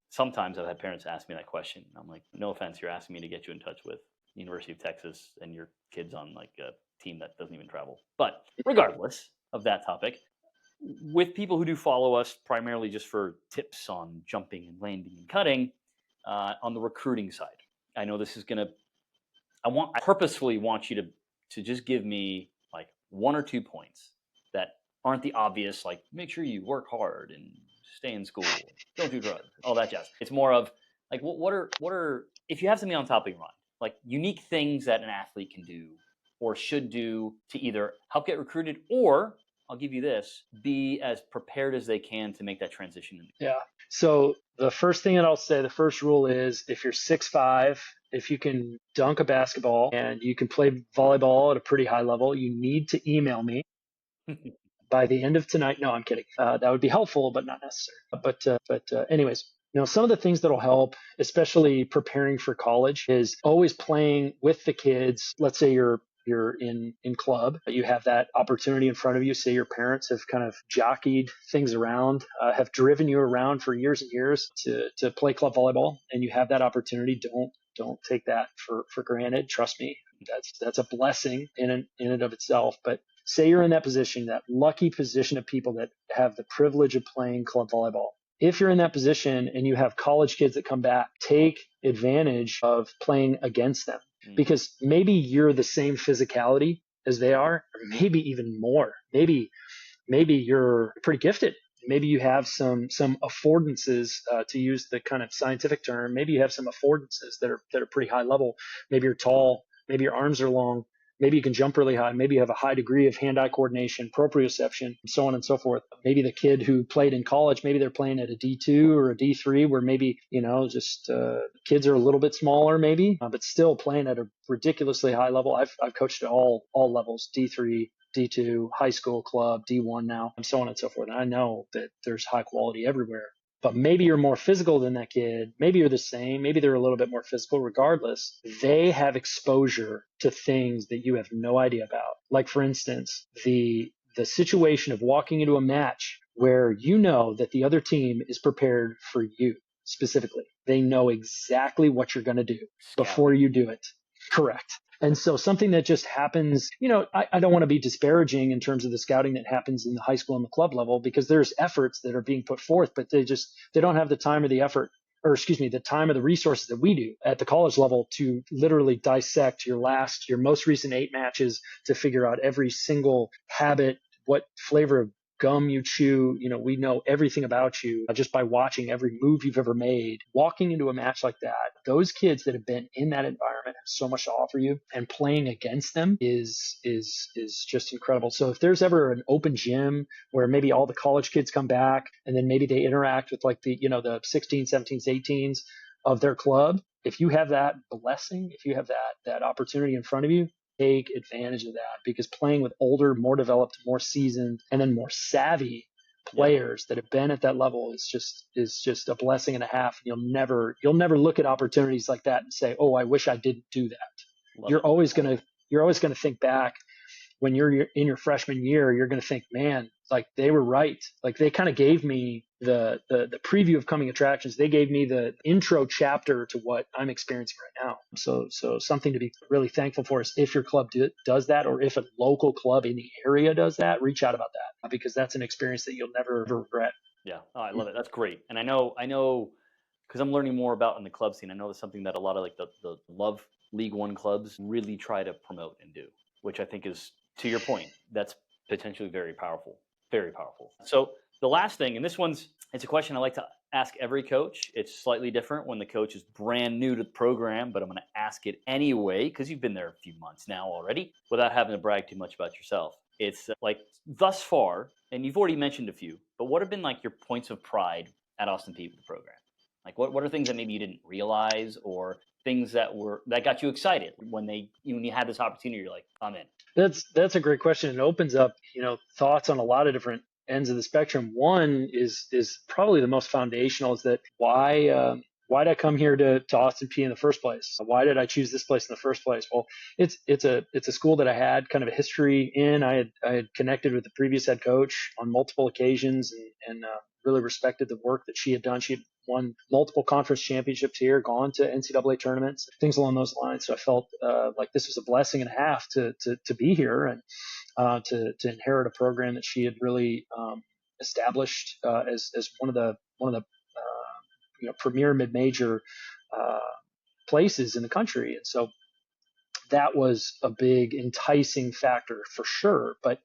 sometimes I've had parents ask me that question. I'm like, no offense, you're asking me to get you in touch with the University of Texas and your kid's on like a team that doesn't even travel. But regardless of that topic, with people who do follow us primarily just for tips on jumping and landing and cutting, on the recruiting side, I know this is I purposefully want you to just give me like 1 or 2 points that aren't the obvious, like make sure you work hard and stay in school, don't do drugs, all that jazz. It's more of like, what are, if you have something on top of your mind, like unique things that an athlete can do or should do to either help get recruited, or I'll give you this, be as prepared as they can to make that transition. Yeah. So the first thing that I'll say, the first rule is, if you're 6'5", if you can dunk a basketball and you can play volleyball at a pretty high level, you need to email me. by the end of tonight. No, I'm kidding. That would be helpful, but not necessary. But anyways, some of the things that'll help, especially preparing for college, is always playing with the kids. Let's say you're in club, you have that opportunity in front of you. Say your parents have kind of jockeyed things around, have driven you around for years and years to play club volleyball, and you have that opportunity. Don't take that for granted. Trust me, that's a blessing in and of itself. But say you're in that position, that lucky position of people that have the privilege of playing club volleyball. If you're in that position and you have college kids that come back, take advantage of playing against them, because maybe you're the same physicality as they are, or maybe even more. Maybe you're pretty gifted. Maybe you have some affordances, to use the kind of scientific term. Maybe you have some affordances that are pretty high level. Maybe you're tall. Maybe your arms are long. Maybe you can jump really high. Maybe you have a high degree of hand-eye coordination, proprioception, so on and so forth. Maybe the kid who played in college, maybe they're playing at a D2 or a D3, where maybe, just kids are a little bit smaller, maybe, but still playing at a ridiculously high level. I've coached at all levels, D3, D2, high school, club, D1 now, and so on and so forth. And I know that there's high quality everywhere. But maybe you're more physical than that kid. Maybe you're the same. Maybe they're a little bit more physical. Regardless, they have exposure to things that you have no idea about. Like, for instance, the situation of walking into a match where you know that the other team is prepared for you specifically. They know exactly what you're going to do before you do it. Correct. And so something that just happens, I don't want to be disparaging in terms of the scouting that happens in the high school and the club level, because there's efforts that are being put forth, but they don't have the time or the effort, or the time or the resources that we do at the college level to literally dissect your most recent 8 matches, to figure out every single habit, what flavor of gum you chew. We know everything about you just by watching every move you've ever made. Walking into a match like that, those kids that have been in that environment have so much to offer you, and playing against them is just incredible. So if there's ever an open gym where maybe all the college kids come back, and then maybe they interact with like the 16s, 17s, 18s of their club, if you have that blessing, if you have that opportunity in front of you, take advantage of that, because playing with older, more developed, more seasoned, and then more savvy players that have been at that level is just a blessing and a half. You'll never look at opportunities like that and say, "Oh, I wish I didn't do that." You're always gonna think back when you're in your freshman year. You're gonna think, "Man, like they were right. Like they kind of gave me the preview of coming attractions. They gave me the intro chapter to what I'm experiencing right now." So something to be really thankful for is if your club does that, or if a local club in the area does that, reach out about that, because that's an experience that you'll never regret. Yeah, I love it. That's great. And I know, because I'm learning more about in the club scene. I know it's something that a lot of like the Love League One clubs really try to promote and do, which I think is, to your point, that's potentially very powerful. Very powerful. So the last thing, and it's a question I like to ask every coach. It's slightly different when the coach is brand new to the program, but I'm going to ask it anyway, because you've been there a few months now already, without having to brag too much about yourself. It's like, thus far, and you've already mentioned a few, but what have been like your points of pride at Austin Peay with the program? Like, what are things that maybe you didn't realize, or things that got you excited when you had this opportunity? You're like, I'm in. That's a great question. It opens up, thoughts on a lot of different ends of the spectrum. One is probably the most foundational, is that why did I come here to Austin Peay in the first place? Why did I choose this place in the first place? Well, it's a school that I had kind of a history in. I had connected with the previous head coach on multiple occasions, and really respected the work that she had done. She had won multiple conference championships here, gone to NCAA tournaments, things along those lines. So I felt like this was a blessing and a half to be here, and to inherit a program that she had really established as one of the premier mid-major places in the country. And so that was a big enticing factor for sure. But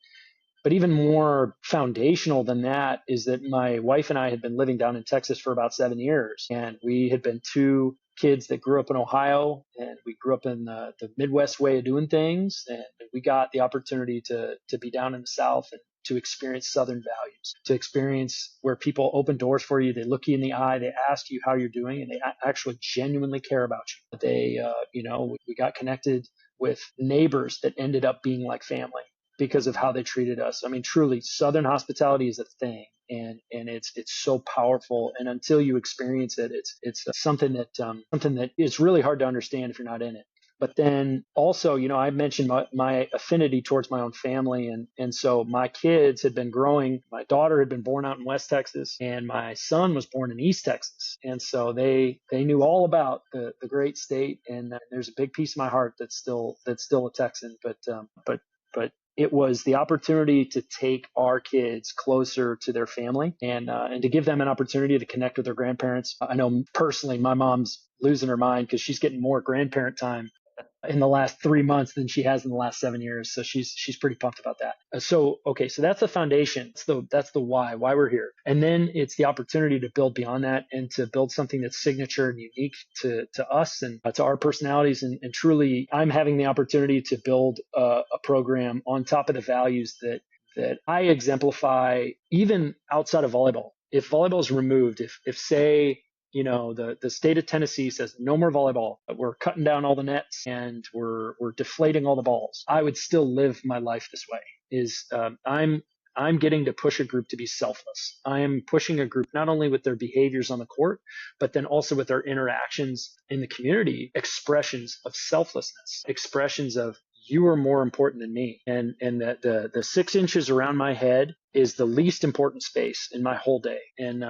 even more foundational than that is that my wife and I had been living down in Texas for about 7 years, and we had been 2 kids that grew up in Ohio, and we grew up in the Midwest way of doing things, and we got the opportunity to be down in the South and to experience Southern values, to experience where people open doors for you. They look you in the eye, they ask you how you're doing, and they actually genuinely care about you. We got connected with neighbors that ended up being like family. because of how they treated us. I mean, truly, Southern hospitality is a thing. And it's so powerful, and until you experience it, it's something that is really hard to understand if you're not in it. But then also, I mentioned my affinity towards my own family. And so my kids had been growing. My daughter had been born out in West Texas, and my son was born in East Texas. And so they knew all about the great state. And there's a big piece of my heart that's still a Texan. But it was the opportunity to take our kids closer to their family, and to give them an opportunity to connect with their grandparents. I know personally, my mom's losing her mind because she's getting more grandparent time in the last 3 months than she has in the last 7 years. So she's pretty pumped about that. So that's the foundation. That's the why we're here. And then it's the opportunity to build beyond that, and to build something that's signature and unique to us and to our personalities. And truly, I'm having the opportunity to build a program on top of the values that I exemplify even outside of volleyball. If volleyball is removed, if say, the state of Tennessee says no more volleyball, we're cutting down all the nets and we're deflating all the balls, I would still live my life this way. I'm getting to push a group to be selfless. I am pushing a group not only with their behaviors on the court, but then also with their interactions in the community, expressions of selflessness, expressions of you are more important than me. And that the 6 inches around my head is the least important space in my whole day. And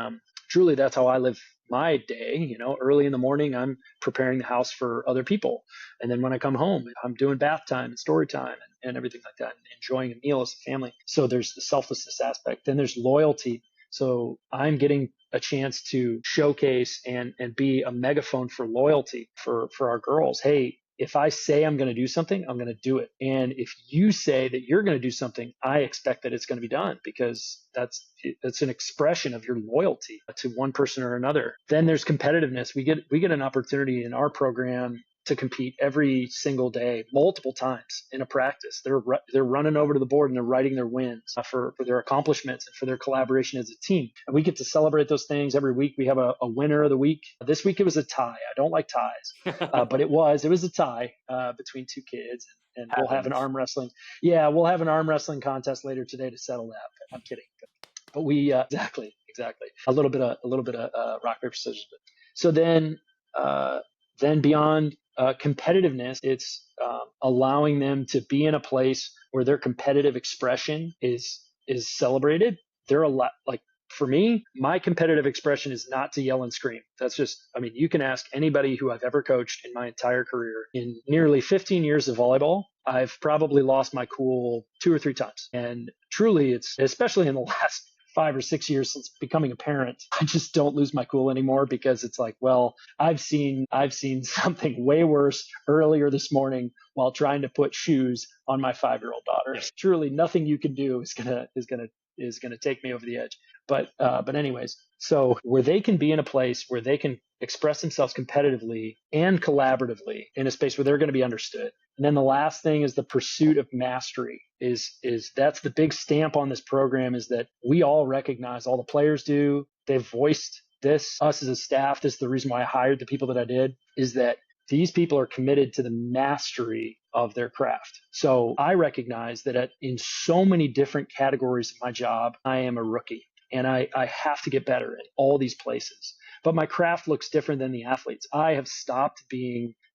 truly, that's how I live my day. Early in the morning, I'm preparing the house for other people. And then when I come home, I'm doing bath time and story time and everything like that, and enjoying a meal as a family. So there's the selflessness aspect. Then there's loyalty. So I'm getting a chance to showcase and be a megaphone for loyalty for our girls. Hey, if I say I'm going to do something, I'm going to do it. And if you say that you're going to do something, I expect that it's going to be done, because that's an expression of your loyalty to one person or another. Then there's competitiveness. We get an opportunity in our program to compete every single day, multiple times in a practice. They're running over to the board and they're writing their wins for their accomplishments and for their collaboration as a team. And we get to celebrate those things every week. We have a winner of the week. This week it was a tie. I don't like ties, but it was a tie between two kids. And we'll have an arm wrestling. Yeah, we'll have an arm wrestling contest later today to settle that. But I'm kidding. But we exactly a little bit of rock paper scissors. So then beyond competitiveness, it's allowing them to be in a place where their competitive expression is celebrated. They're a lot like, for me, my competitive expression is not to yell and scream. That's just, you can ask anybody who I've ever coached in my entire career. In nearly 15 years of volleyball, I've probably lost my cool 2 or 3 times. And truly, it's especially in the last 5 or 6 years since becoming a parent, I just don't lose my cool anymore, because it's like, well, I've seen something way worse earlier this morning while trying to put shoes on my 5-year-old daughter. Truly, nothing you can do is gonna take me over the edge. But anyways, so where they can be in a place where they can express themselves competitively and collaboratively in a space where they're going to be understood. And then the last thing is the pursuit of mastery. Is that's the big stamp on this program, is that we all recognize, all the players do. They've voiced this, us as a staff. This is the reason why I hired the people that I did, is that these people are committed to the mastery of their craft. So I recognize that in so many different categories of my job, I am a rookie, and I have to get better in all these places. But my craft looks different than the athletes. I have stopped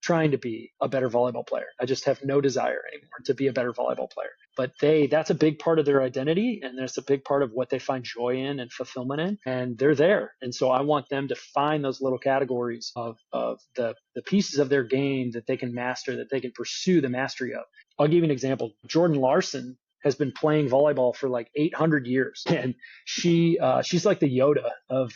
trying to be a better volleyball player. I just have no desire anymore to be a better volleyball player. But that's a big part of their identity, and that's a big part of what they find joy in and fulfillment in, and they're there. And so I want them to find those little categories of the pieces of their game that they can master, that they can pursue the mastery of. I'll give you an example. Jordan Larson has been playing volleyball for like 800 years. And she's like the Yoda of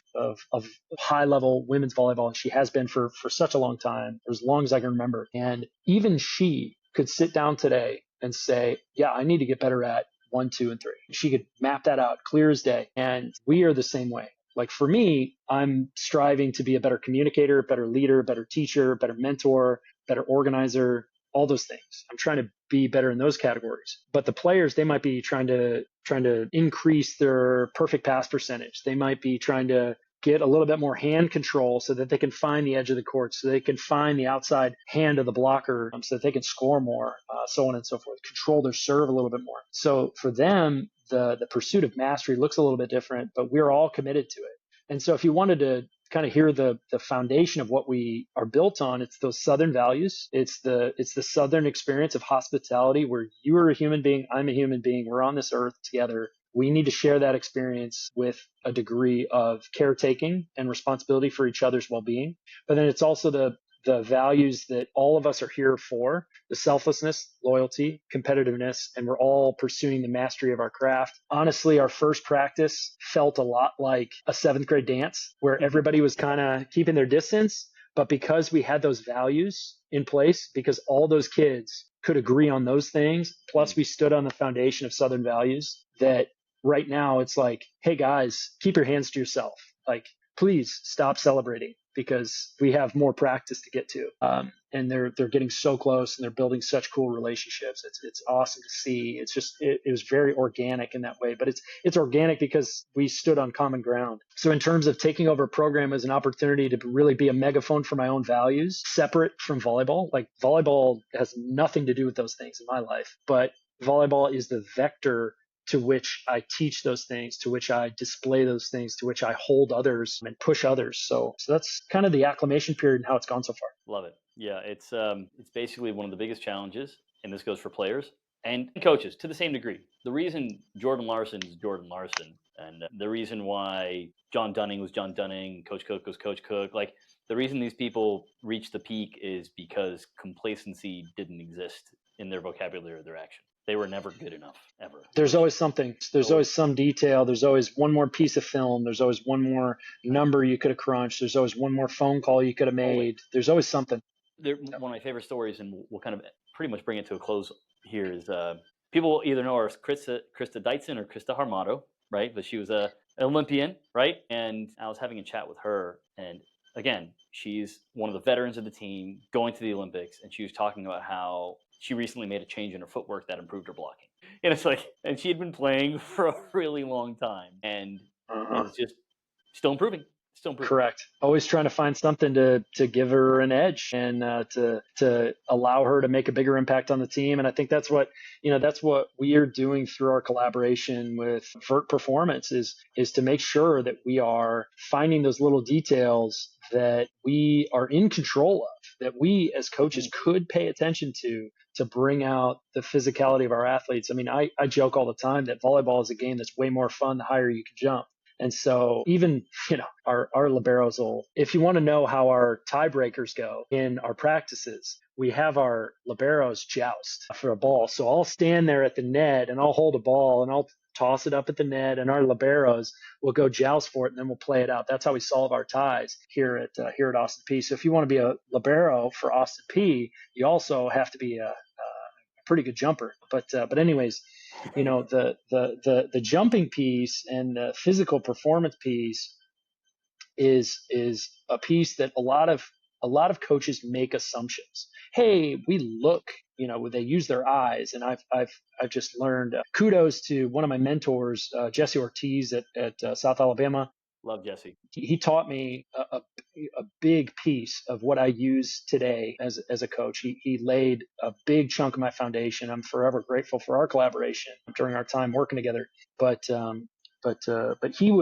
high level women's volleyball. And she has been for such a long time, as long as I can remember. And even she could sit down today and say, yeah, I need to get better at 1, 2, and 3. She could map that out clear as day. And we are the same way. Like for me, I'm striving to be a better communicator, better leader, better teacher, better mentor, better organizer, all those things. I'm trying to be better in those categories. But the players, they might be trying to increase their perfect pass percentage. They might be trying to get a little bit more hand control so that they can find the edge of the court, so they can find the outside hand of the blocker, so that they can score more, so on and so forth, control their serve a little bit more. So for them, the pursuit of mastery looks a little bit different, but we're all committed to it. And so if you wanted to kind of hear the foundation of what we are built on, it's those Southern values. It's the Southern experience of hospitality, where you are a human being, I'm a human being, we're on this earth together. We need to share that experience with a degree of caretaking and responsibility for each other's well-being. But then it's also the values that all of us are here for: the selflessness, loyalty, competitiveness, and we're all pursuing the mastery of our craft. Honestly, our first practice felt a lot like a 7th grade dance where everybody was kind of keeping their distance. But because we had those values in place, because all those kids could agree on those things, plus we stood on the foundation of Southern values, that right now it's like, hey guys, keep your hands to yourself. Like, please stop celebrating, because we have more practice to get to. And they're getting so close, and they're building such cool relationships. It's awesome to see. It's just, it was very organic in that way, but it's organic because we stood on common ground. So in terms of taking over a program as an opportunity to really be a megaphone for my own values, separate from volleyball, like volleyball has nothing to do with those things in my life, but volleyball is the vector to which I teach those things, to which I display those things, to which I hold others and push others. So that's kind of the acclimation period and how it's gone so far. Love it. Yeah, it's basically one of the biggest challenges, and this goes for players and coaches to the same degree. The reason Jordan Larson is Jordan Larson, and the reason why John Dunning was John Dunning, Coach Cook was Coach Cook, like the reason these people reached the peak is because complacency didn't exist in their vocabulary or their action. They were never good enough, ever. There's always something. There's always some detail. There's always one more piece of film. There's always one more number you could have crunched. There's always one more phone call you could have made. There's always something. One of my favorite stories, and we'll kind of pretty much bring it to a close here, is people either know her as Krista Deitzen or Krista Harmato, right? But she was an Olympian, right? And I was having a chat with her, and again, she's one of the veterans of the team going to the Olympics, and she was talking about how she recently made a change in her footwork that improved her blocking. And it's like, and she had been playing for a really long time, and it was just still improving. Correct. Always trying to find something to give her an edge and to allow her to make a bigger impact on the team. And I think that's what we are doing through our collaboration with VERT Performance is to make sure that we are finding those little details that we are in control of, that we as coaches could pay attention to bring out the physicality of our athletes. I mean, I joke all the time that volleyball is a game that's way more fun the higher you can jump. And so even, our liberos will, if you want to know how our tiebreakers go in our practices, we have our liberos joust for a ball. So I'll stand there at the net and I'll hold a ball and I'll toss it up at the net, and our liberos will go joust for it, and then we'll play it out. That's how we solve our ties here at Austin Peay. So if you want to be a libero for Austin Peay, you also have to be a pretty good jumper. But anyways, the jumping piece and the physical performance piece is a piece that a lot of coaches make assumptions. Hey, we look, they use their eyes, and I've just learned. Kudos to one of my mentors, Jesse Ortiz at South Alabama. Love Jesse. He taught me a big piece of what I use today as a coach. He laid a big chunk of my foundation. I'm forever grateful for our collaboration during our time working together. But he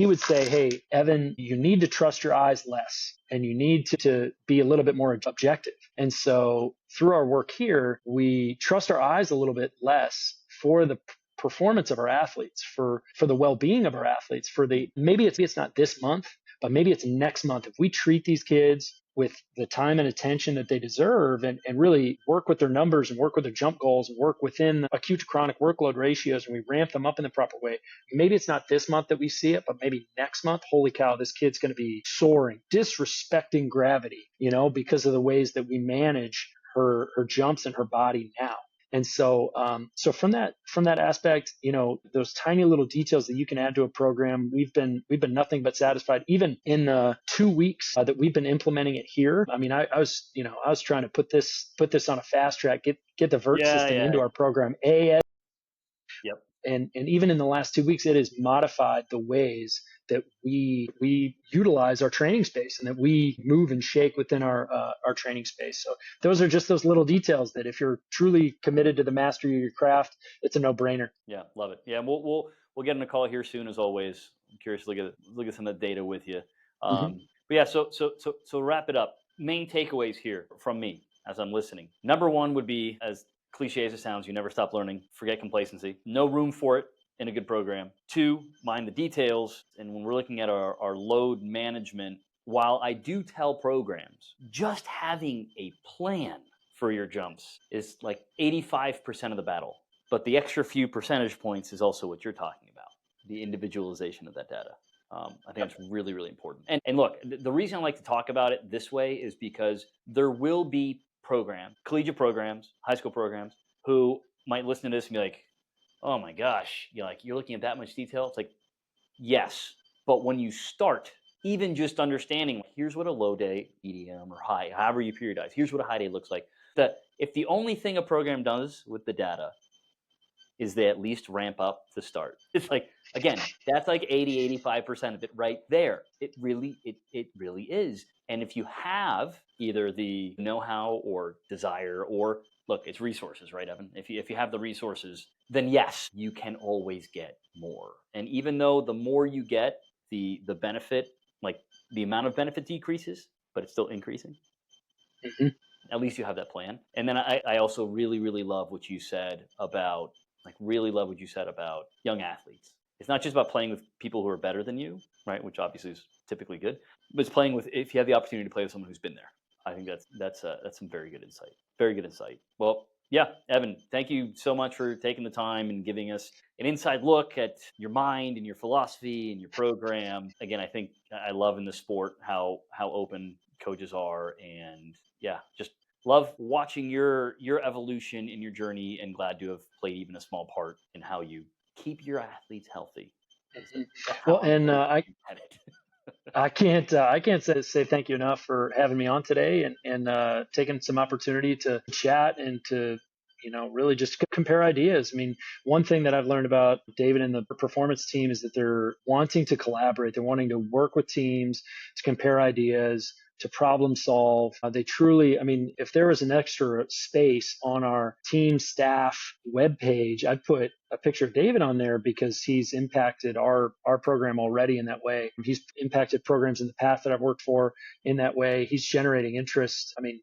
would say, hey, Evan, you need to trust your eyes less, and you need to be a little bit more objective. And so through our work here, we trust our eyes a little bit less for the performance of our athletes, for the well-being of our athletes, maybe it's not this month, but maybe it's next month. If we treat these kids with the time and attention that they deserve, and really work with their numbers and work with their jump goals and work within acute to chronic workload ratios, and we ramp them up in the proper way, maybe it's not this month that we see it, but maybe next month, holy cow, this kid's going to be soaring, disrespecting gravity, because of the ways that we manage her jumps and her body now. And so from that aspect, those tiny little details that you can add to a program, we've been nothing but satisfied. Even in the 2 weeks that we've been implementing it here, I mean, I was trying to put this on a fast track, get the VERT system into our program. Yep. And even in the last 2 weeks, it has modified the ways that we utilize our training space and that we move and shake within our training space. So those are just those little details that if you're truly committed to the mastery of your craft, it's a no-brainer. Yeah, love it. Yeah, we'll get in a call here soon as always. I'm curious to look at some of the data with you. Hmm. But yeah, so wrap it up. Main takeaways here from me as I'm listening. Number one would be, as cliche as it sounds, you never stop learning. Forget complacency. No room for it in a good program. Two, mind the details. And when we're looking at our load management, while I do tell programs, just having a plan for your jumps is like 85% of the battle. But the extra few percentage points is also what you're talking about, the individualization of that data. I think that's really, really important. And look, the reason I like to talk about it this way is because there will be collegiate programs, high school programs, who might listen to this and be like, oh my gosh, you're looking at that much detail. It's like, yes, but when you start, even just understanding, here's what a low day, medium, or high, however you periodize, here's what a high day looks like. That if the only thing a program does with the data is they at least ramp up to start. It's like, again, that's like 85% of it right there. It really is. And if you have either the know-how or desire, or look, it's resources, right, Evan? If you have the resources, then yes, you can always get more. And even though the more you get, the benefit, like the amount of benefit decreases, but it's still increasing. Hmm. At least you have that plan. And then I also really, really love what you said about young athletes. It's not just about playing with people who are better than you, right? Which obviously is typically good, but it's playing with, if you have the opportunity to play with someone who's been there. I think that's some very good insight. Very good insight. Well, yeah, Evan, thank you so much for taking the time and giving us an inside look at your mind and your philosophy and your program. Again, I think I love in the sport how open coaches are, and yeah, just love watching your evolution in your journey, and glad to have played even a small part in how you keep your athletes healthy. Hmm. That's how Well, I'm and going I to at it. I can't say thank you enough for having me on today and taking some opportunity to chat and to really just compare ideas. I mean, one thing that I've learned about David and the performance team is that they're wanting to collaborate. They're wanting to work with teams to compare ideas, to problem solve. They truly, I mean, if there was an extra space on our team staff webpage, I'd put a picture of David on there because he's impacted our program already in that way. He's impacted programs in the past that I've worked for in that way. He's generating interest. I mean,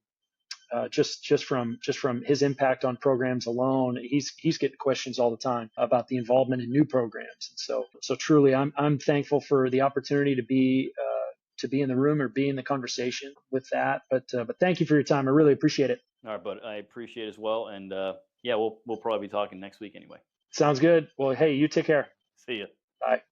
just from his impact on programs alone, he's getting questions all the time about the involvement in new programs. And so truly, I'm thankful for the opportunity to be in the room or be in the conversation with that. But thank you for your time. I really appreciate it. All right, but I appreciate it as well. And yeah, we'll probably be talking next week anyway. Sounds good. Well, hey, you take care. See you. Bye.